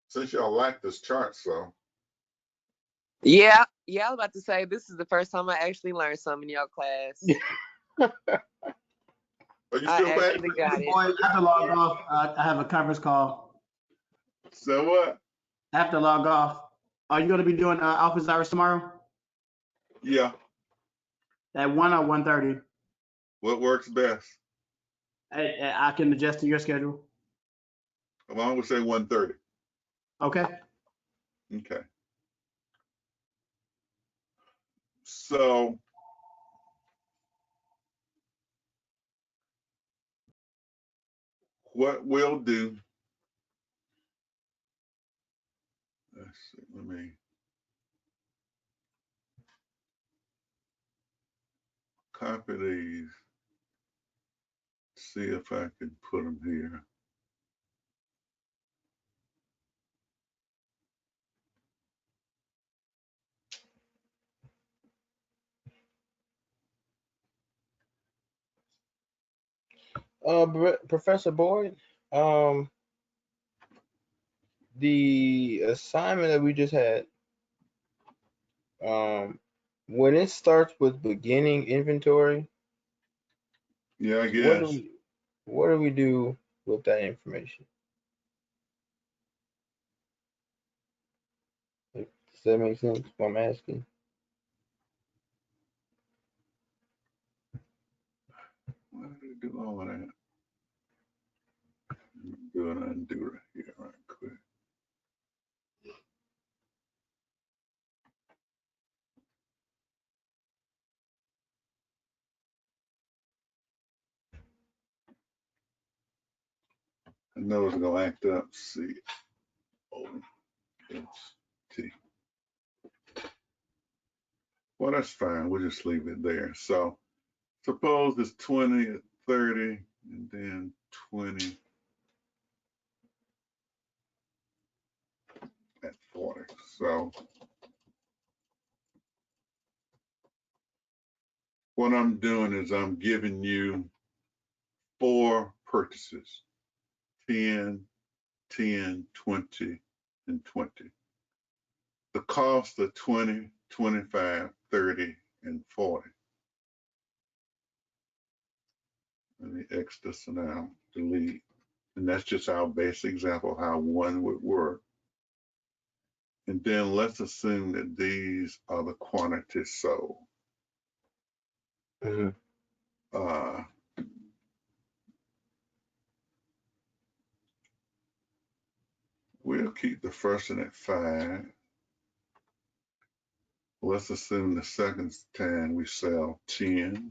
since y'all like this chart, so Yeah, yeah, I was about to say this is the first time I actually learned something in your class. are you I still back? actually got it. Boy, I have to log off. I have a conference call. So what? I have to log off. Are you going to be doing office hours tomorrow Yeah, at 1 or 1:30? what works best? I can adjust to your schedule. As long as we say 1:30. Okay. Okay. So what we'll do, let's see, let me copy these, see if I can put them here. Professor Boyd, um, the assignment that we just had, when it starts with beginning inventory, Yeah, I what do guess. we what do we do with that information? Like, does that make sense? What I'm asking. Why did I do all of that? Do do an undo right here, right quick. I know it's gonna act up. C O H T. Well, that's fine. We'll just leave it there. So suppose it's 20 at 30 and then 20 at 40. So what I'm doing is I'm giving you 4 purchases, 10, 10, 20, and 20. The cost of 20, 25, 30, and 40. Let me X this now, delete. And that's just our basic example of how one would work. And then let's assume that these are the quantities sold. Mm-hmm. We'll keep the first one at 5. Let's assume the second time we sell 10.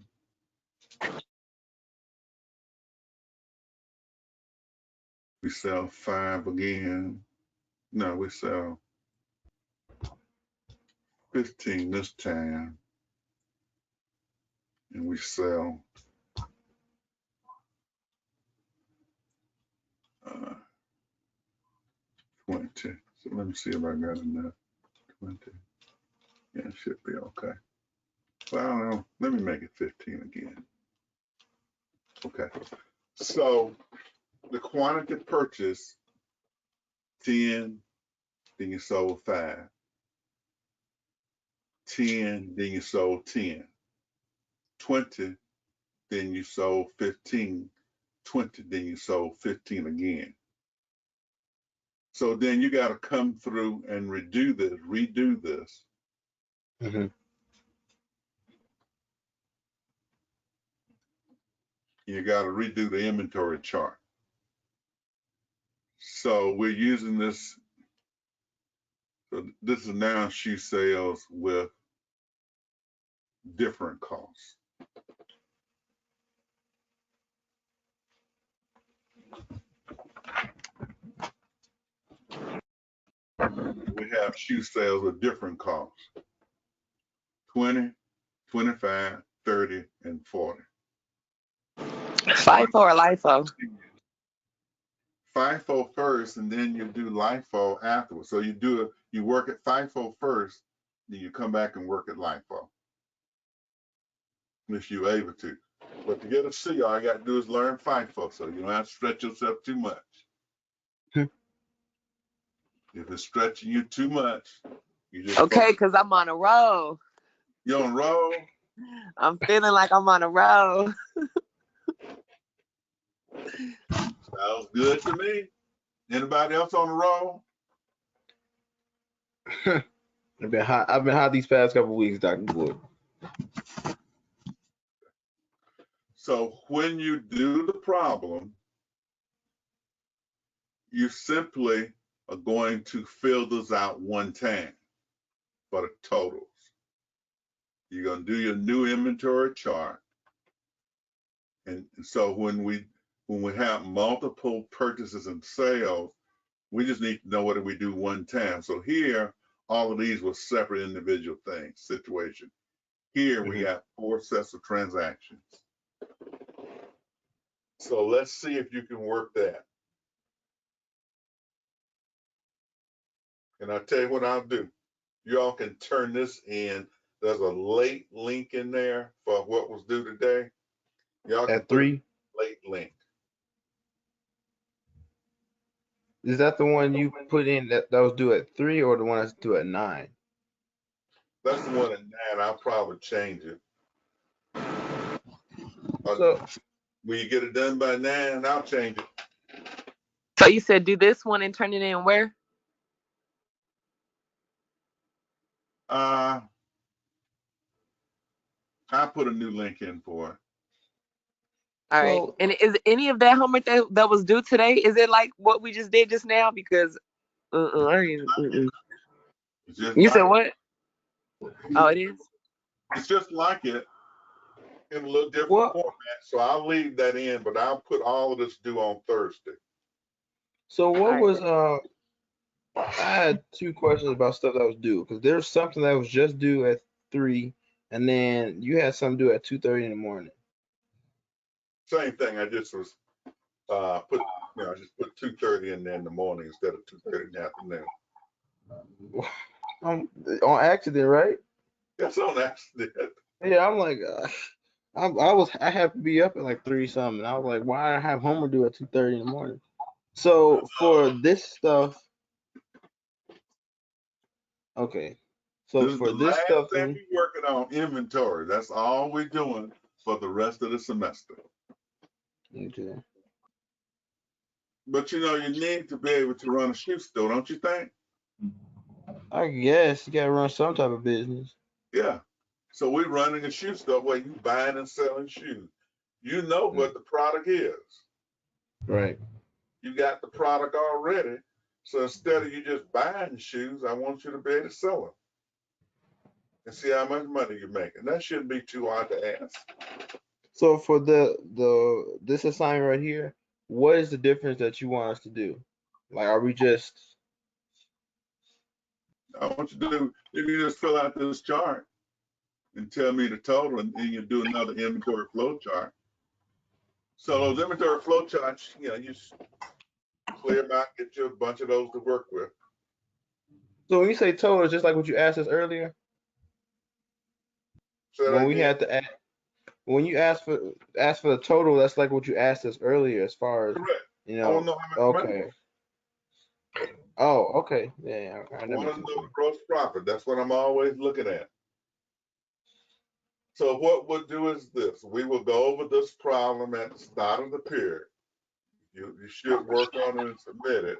We sell 5 again. No, we sell 15 this time. And we sell 20. So let me see if I got enough. 20. Yeah, it should be okay. Well, I don't know. Let me make it 15 again. Okay. So the quantity purchase 10, then you sold 5. 10, then you sold 10. 20, then you sold 15. 20, then you sold 15 again. So then you got to come through and redo this. Mm-hmm. You got to redo the inventory chart. So we're using this. So this is now shoe sales with different costs. We have shoe sales with different costs. 20, 25, 30, and 40. FIFO or LIFO? FIFO first, and then you do LIFO afterwards. So you work at FIFO first, then you come back and work at LIFO, if you're able to. But to get a C, all you got to do is learn FIFO, so you don't have to stretch yourself too much. If it's stretching you too much, you just Okay, because I'm on a roll. You're on a roll. I'm feeling like I'm on a roll. Sounds good to me. Anybody else on the roll? I've been hot these past couple weeks, Dr. Wood. So when you do the problem, you simply are going to fill this out one time for the totals. You're going to do your new inventory chart. And so when we have multiple purchases and sales, we just need to know what do we do one time. So here, all of these were separate individual things, situation. Here we got 4 sets of transactions. So let's see if you can work that. And I'll tell you what I'll do. You all can turn this in. There's a late link in there for what was due today. Y'all can At put 3, a late link. is that the one you put in that was due at 3, or the one that's due at 9? That's the one at 9. I'll probably change it. So When you get it done by 9, I'll change it. So you said do this one and turn it in where? I'll put a new link in for it. All right. So And is any of that homework that was due today? Is it like what we just did just now? Because I ain't, It's just you said like what? Oh, it is. it's just like it in a little different what? format. So I'll leave that in, but I'll put all of this due on Thursday. So All what right. was I had two questions about stuff that was due because there's something that was just due at 3, and then you had something due at 2:30 in the morning. Same thing. I just was put I just put 2:30 in there in the morning instead of 2:30 in the afternoon. On accident, right? That's on accident. Yeah, I'm like, I have to be up at like 3 something. I was like, why I have homework due at 2:30 in the morning? So for this stuff, okay. So This is for the this last stuff, thing then we're working on inventory. That's all we're doing for the rest of the semester. okay. But you need to be able to run a shoe store, don't you think? I guess you gotta run some type of business. Yeah. So we're running a shoe store where you buying and selling shoes. You know Mm, what the product is. right. You got the product already. So instead of you just buying shoes, I want you to be able to sell them and see how much money you're making. That shouldn't be too hard to ask. So for the this assignment right here, what is the difference that you want us to do? Like, are we just I want you to do, you can just fill out this chart and tell me the total, and then you do another inventory flow chart. So those inventory flow charts, you just clear them out, get you a bunch of those to work with. so when you say total, it's just like what you asked us earlier Say that when we again. had to when you ask for the total, that's like what you asked us earlier as far as Correct. you I want know. to know how much money. Okay. Oh, okay. Yeah, I that want makes to sense. know the gross profit. That's what I'm always looking at. So what we'll do is this. We will go over this problem at the start of the period. You should work on it and submit it.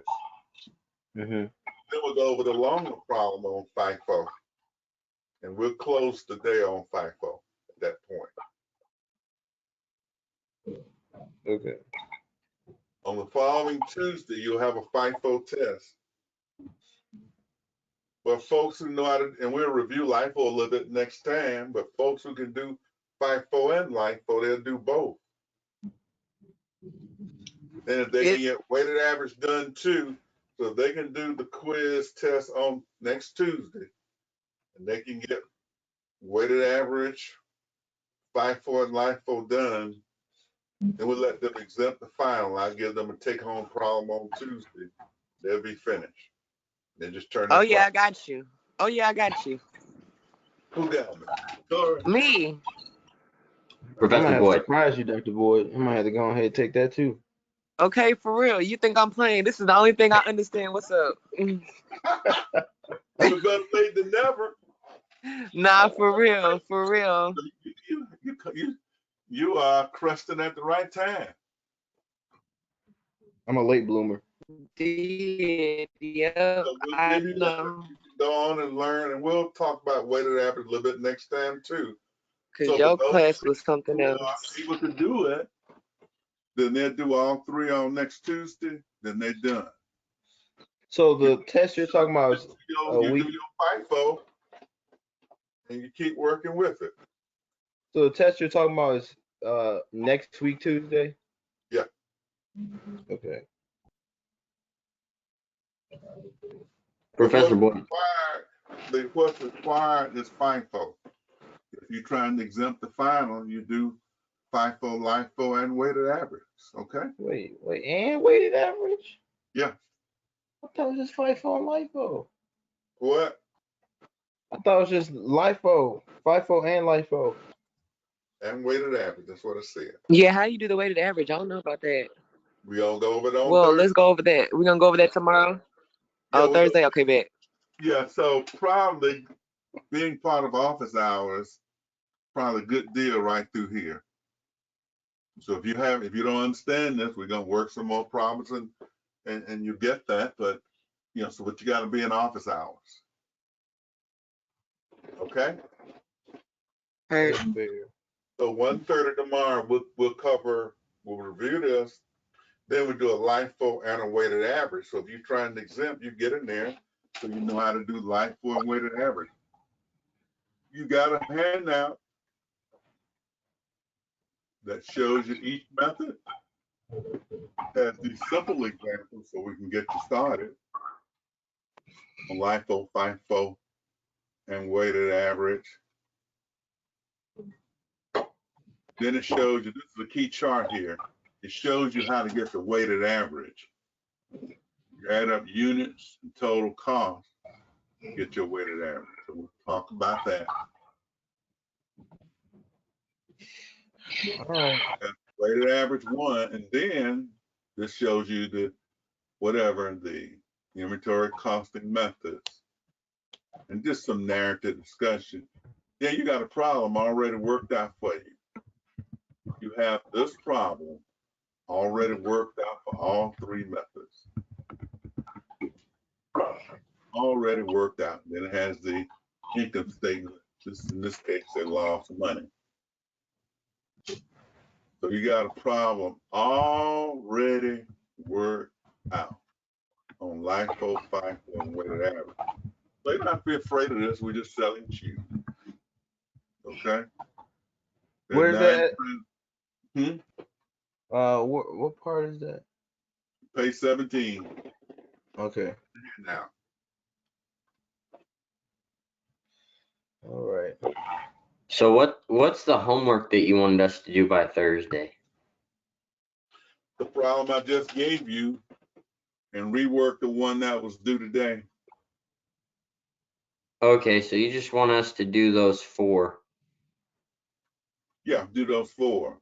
Mm-hmm. Then we'll go over the longer problem on FIFO. And we'll close the day on FIFO at that point. Okay. On the following Tuesday, you'll have a FIFO test. But folks who know how to, and we'll review LIFO a little bit next time, but folks who can do FIFO and LIFO, they'll do both. And if they can It, get weighted average done too, so they can do the quiz test on next Tuesday, and they can get weighted average, FIFO and LIFO done, and we'll let them exempt the final. I'll give them a take-home problem on Tuesday. They'll be finished. They just turn oh their yeah, problem. I got you. Oh yeah, I got you. Who got me? Sorry. Me. I'm gonna Professor have to Boyd. surprise you, Dr. Boyd. I might have to go ahead and take that too. Okay, for real. You think I'm playing? This is the only thing I understand. What's up? But better late than never. Nah, for real, for real. You are cresting at the right time. I'm a late bloomer. Did yep, So we'll I give you that. know. You can go on and learn, and we'll talk about weighted average a little bit next time too. Cause So for your those class was something who are else. able to do it, then they'll do all three on next Tuesday. Then they're done. So You, the test you're talking about is a you do week. your FIFO, and you keep working with it. So the test you're talking about is next week Tuesday. Yeah. Okay. But Professor Boyd. what's required is FIFO. If you're trying to exempt the final, you do FIFO, LIFO, and weighted average. Okay? Wait, and weighted average? Yeah. I thought it was just FIFO and LIFO. What? I thought it was just LIFO, FIFO and LIFO. And weighted average. That's what I said. Yeah, how you do the weighted average? I don't know about that. We all go over it on Well, Thursday. let's go over that. We're gonna go over that tomorrow. Yeah, Oh, Thursday. Okay, bet. yeah. So probably being part of office hours, probably a good deal right through here. So if you don't understand this, we're gonna work some more problems and you get that. But but you got to be in office hours. Okay. Heard. That's fair. So 1:30 tomorrow, we'll cover We'll review this. Then we do a LIFO and a weighted average. So if you're trying to exempt, you get in there so you know how to do LIFO and weighted average. You got a handout that shows you each method as these simple examples so we can get you started on LIFO, FIFO, and weighted average. Then it shows you, this is a key chart here. It shows you how to get the weighted average. You add up units and total cost, get your weighted average. So we'll talk about that. All right. That's weighted average one, and then this shows you the whatever the inventory costing methods and just some narrative discussion. Then you got a problem already worked out for you. You have this problem already worked out for all three methods. Already worked out. Then it has the income statement. In this case, they lost money. So you got a problem already worked out on LIFO, FIFO, and weighted average. So you not be afraid of this. We're just selling cheap. Okay. Where's that? Hmm? What part is that? Page 17. Okay. Now, All right. So what's the homework that you wanted us to do by Thursday? the problem I just gave you and rework the one that was due today. Okay, so you just want us to do those 4. Yeah, do those 4.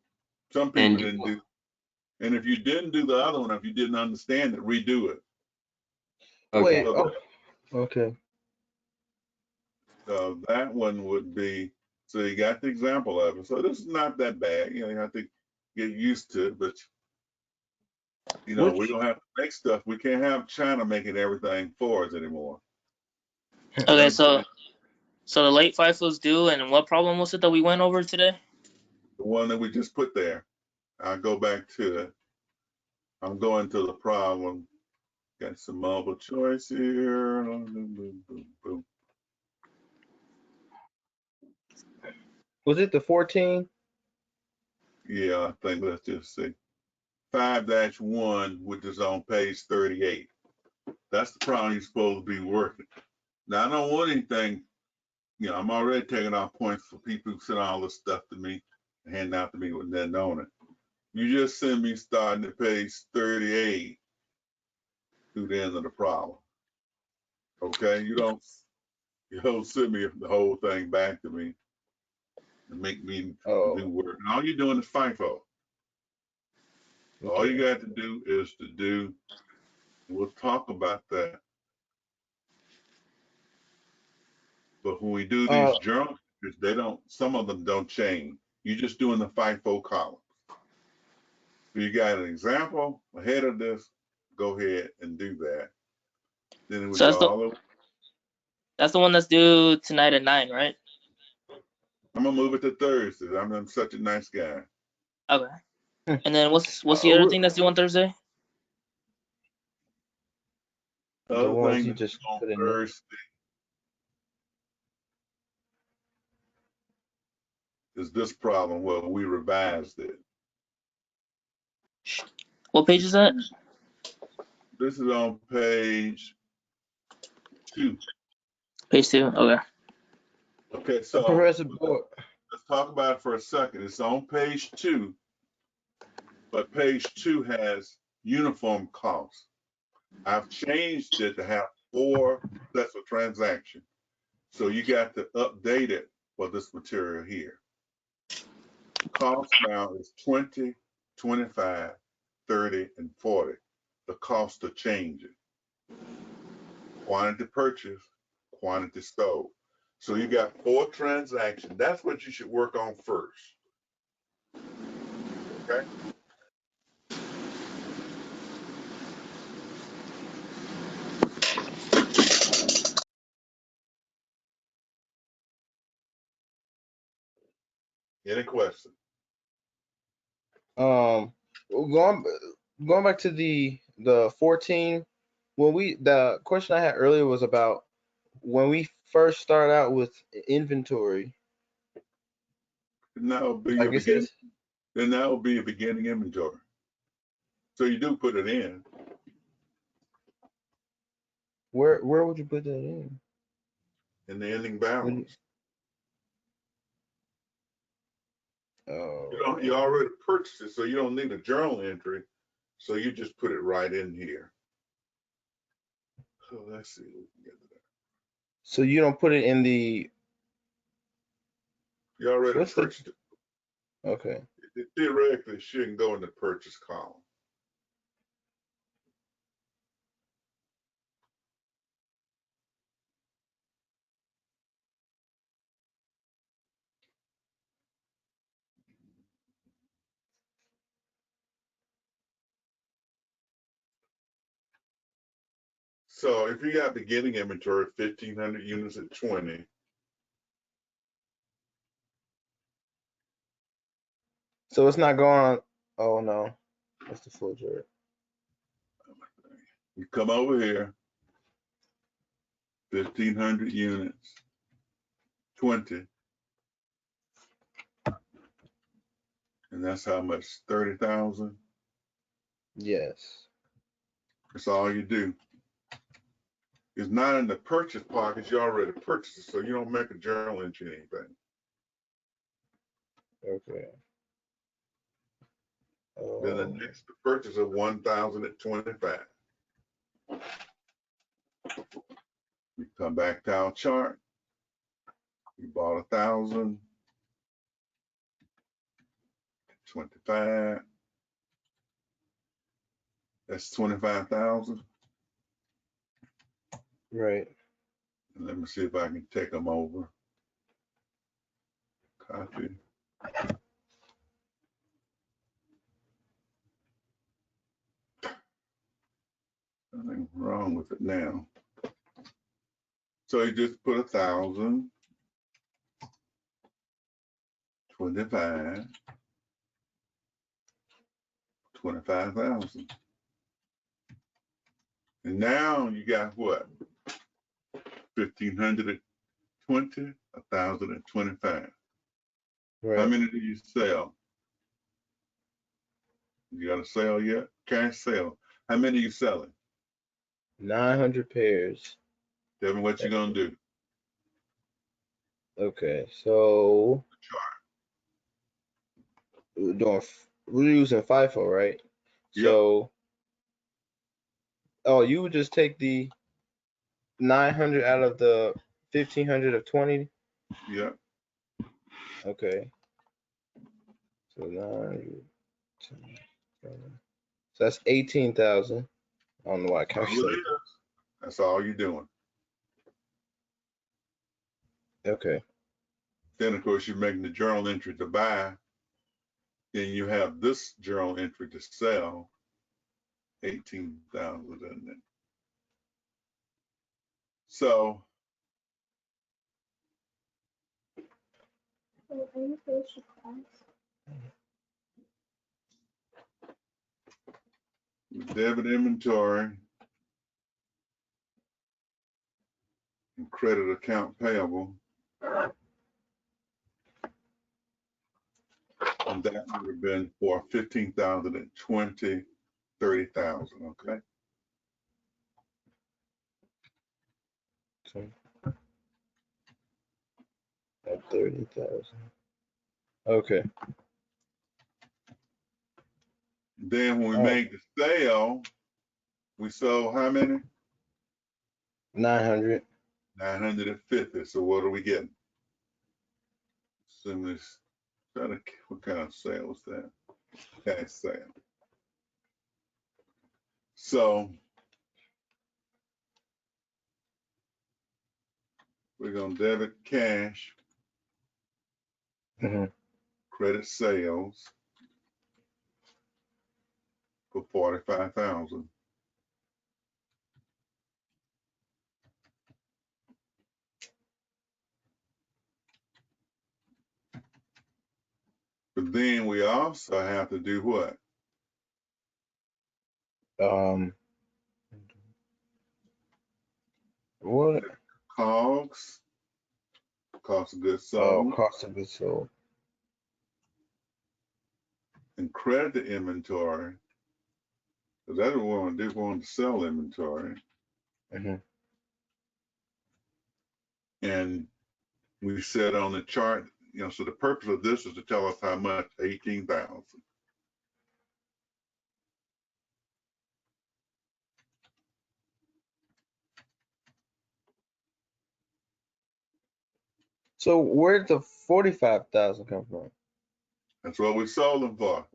Some people And didn't do. And if you didn't do the other one, if you didn't understand it, redo it. okay. Wait. So Oh, okay. that one would be, so you got the example of it. So this is not that bad. You know, you have to get used to it, but you know, we're Which? gonna have to make stuff. We can't have China making everything for us anymore. You Okay, understand? so the late FIFO's due, and what problem was it that we went over today? The one that we just put there. I'll go back to it. I'm going to the problem. Got some multiple choice here. Boom, boom, boom, boom. Was it the 14? Yeah, I think let's just see. 5-1, which is on page 38. That's the problem you're supposed to be working. Now, I don't want anything, you know, I'm already taking off points for people who send all this stuff to me and hand out to me with nothing on it. You just send me starting at page 38 to the end of the problem. Okay? You don't send me the whole thing back to me and make me Oh, do work. And all you're doing is FIFO. All you okay. got to do is to do, we'll talk about that. But when we do Uh, these journal entries, they don't, some of them don't change. You're just doing the FIFO column. So you got an example ahead of this, go ahead and do that. Then we So go all over. that's the one that's due tonight at 9, right? I'm gonna move it to Thursday. I'm such a nice guy. Okay. And then what's the other uh, thing that's due on Thursday? The the other ones thing you that's just on put in there. Thursday is this problem. Well, we revised it. What page is that? This is on page 2. Page 2. Okay. Okay, so Professor Board. let's talk about it for a second. It's on page 2, but page 2 has uniform costs. I've changed it to have 4 sets of transactions. So you got to update it for this material here. Cost now is 20, 25, 30, and 40. The cost of changing. Quantity purchased, quantity sold. So you got 4 transactions. That's what you should work on first. Okay? Any questions? Um, Going back to the 14, the question I had earlier was about when we first start out with inventory. And that will be your Like it beginning. says, Then that will be a beginning inventory. So you do put it in where would you put that the ending Would you, balance. You oh, already purchased it, so you don't need a journal entry. So you just put it right in here. So let's see. We can get to that. so you don't put it in the You already what's the purchased it. okay. It theoretically shouldn't go in the purchase column. So if you got beginning inventory, 1,500 units at 20, So it's not going on. Oh no, that's the flow chart. you come over here, 1,500 units, 20, and that's how much? 30,000. Yes. That's all you do. It's not in the purchase pockets. You already purchased it, so you don't make a journal entry anything. Okay. Then the next purchase of 1,000 at 25. You come back to our chart. You bought 1,000, 25. That's 25,000. Right. And let me see if I can take them over. Copy. Nothing wrong with it now. So you just put 1,000, 25, 25,000. And now you got what? 1,500 at 20, 1,000 at 25. How Right. many do you sell? You got a sale yet? Cash sale. How many are you selling? 900 pairs. Tell me what you're gonna do. Okay. So we're using FIFO, right? Yep, So you would just take the 900 out of the 1,500 of 20. yep. Okay. So 900. So that's 18,000. I don't know why I All it calculated. is. That's all you're doing. Okay. Then of course you're making the journal entry to buy. Then you have this journal entry to sell, 18,000 in it. So debit inventory and credit account payable. And that would have been for 15,000 and 20, 30,000, okay? So at 30,000. Okay. Then when we All right. made the sale, we sold how many? 900. 950. So what are we getting? Assume this, what kind of sale was that? Cash sale. So we're gonna debit cash, Mm-hmm. credit sales for 45,000. But then we also have to do what? Um, what? COGS, cost of goods Oh, sold, cost of goods sold. and credit to inventory. Because that's what we want to sell inventory. Mm-hmm. And we said on the chart, so the purpose of this is to tell us how much, 18,000. So where'd the 45,000 come from? That's what we sold them for.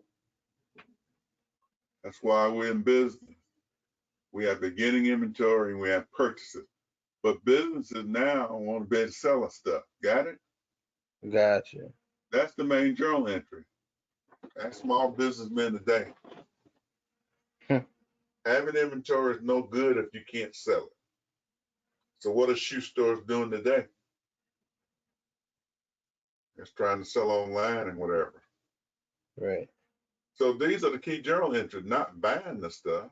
That's why we're in business. We have beginning inventory and we have purchases. But businesses now want to be able to sell us stuff. Got it? Gotcha. That's the main journal entry. That's small businessmen today. Having inventory is no good if you can't sell it. So what are shoe stores doing today? It's trying to sell online and whatever. Right. So these are the key journal entries, not buying the stuff,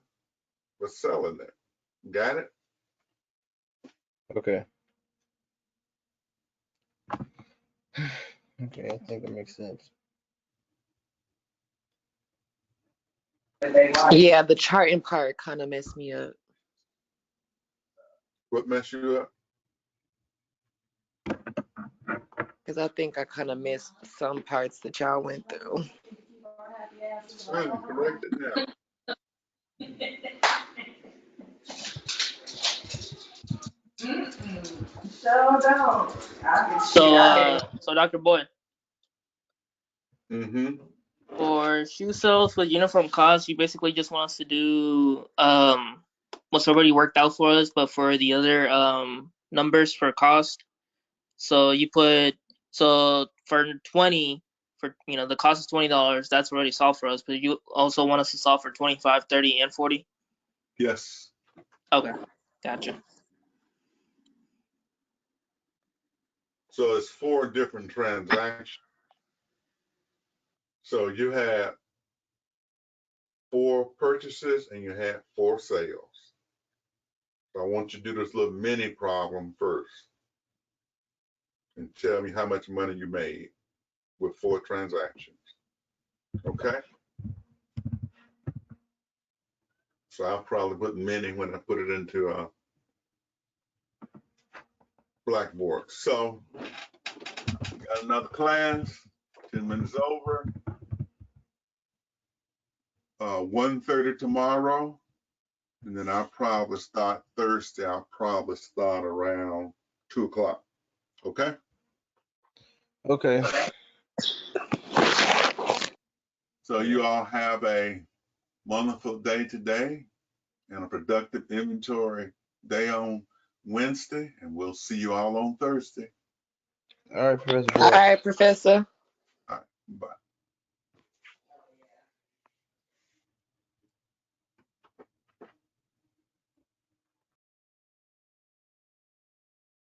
but selling it. Got it? Okay. Okay, I think that makes sense. Yeah, the charting part kind of messed me up What messed you up? because I think I kind of missed some parts that y'all went through. Trying to correct it now. So Dr. Boyd, Mm-hmm. for shoe sales with uniform costs, you basically just want us to do what's already worked out for us, but for the other numbers for cost. So you put for 20 for the cost is $20. That's already solved for us, but you also want us to solve for 25, 30, and 40. Yes. Okay, gotcha. So it's 4 different transactions. So you have 4 purchases and you have 4 sales. So I want you to do this little mini problem first and tell me how much money you made with 4 transactions. Okay? So I'll probably put mini when I put it into a Blackboard. So got another class, 10 minutes over. 1:30 tomorrow. And then I'll probably start Thursday. I'll probably start around 2 o'clock. Okay? Okay. So you all have a wonderful day today and a productive inventory day on Wednesday, and we'll see you all on Thursday. All right, Professor All Boyd. right, Professor. All right, bye.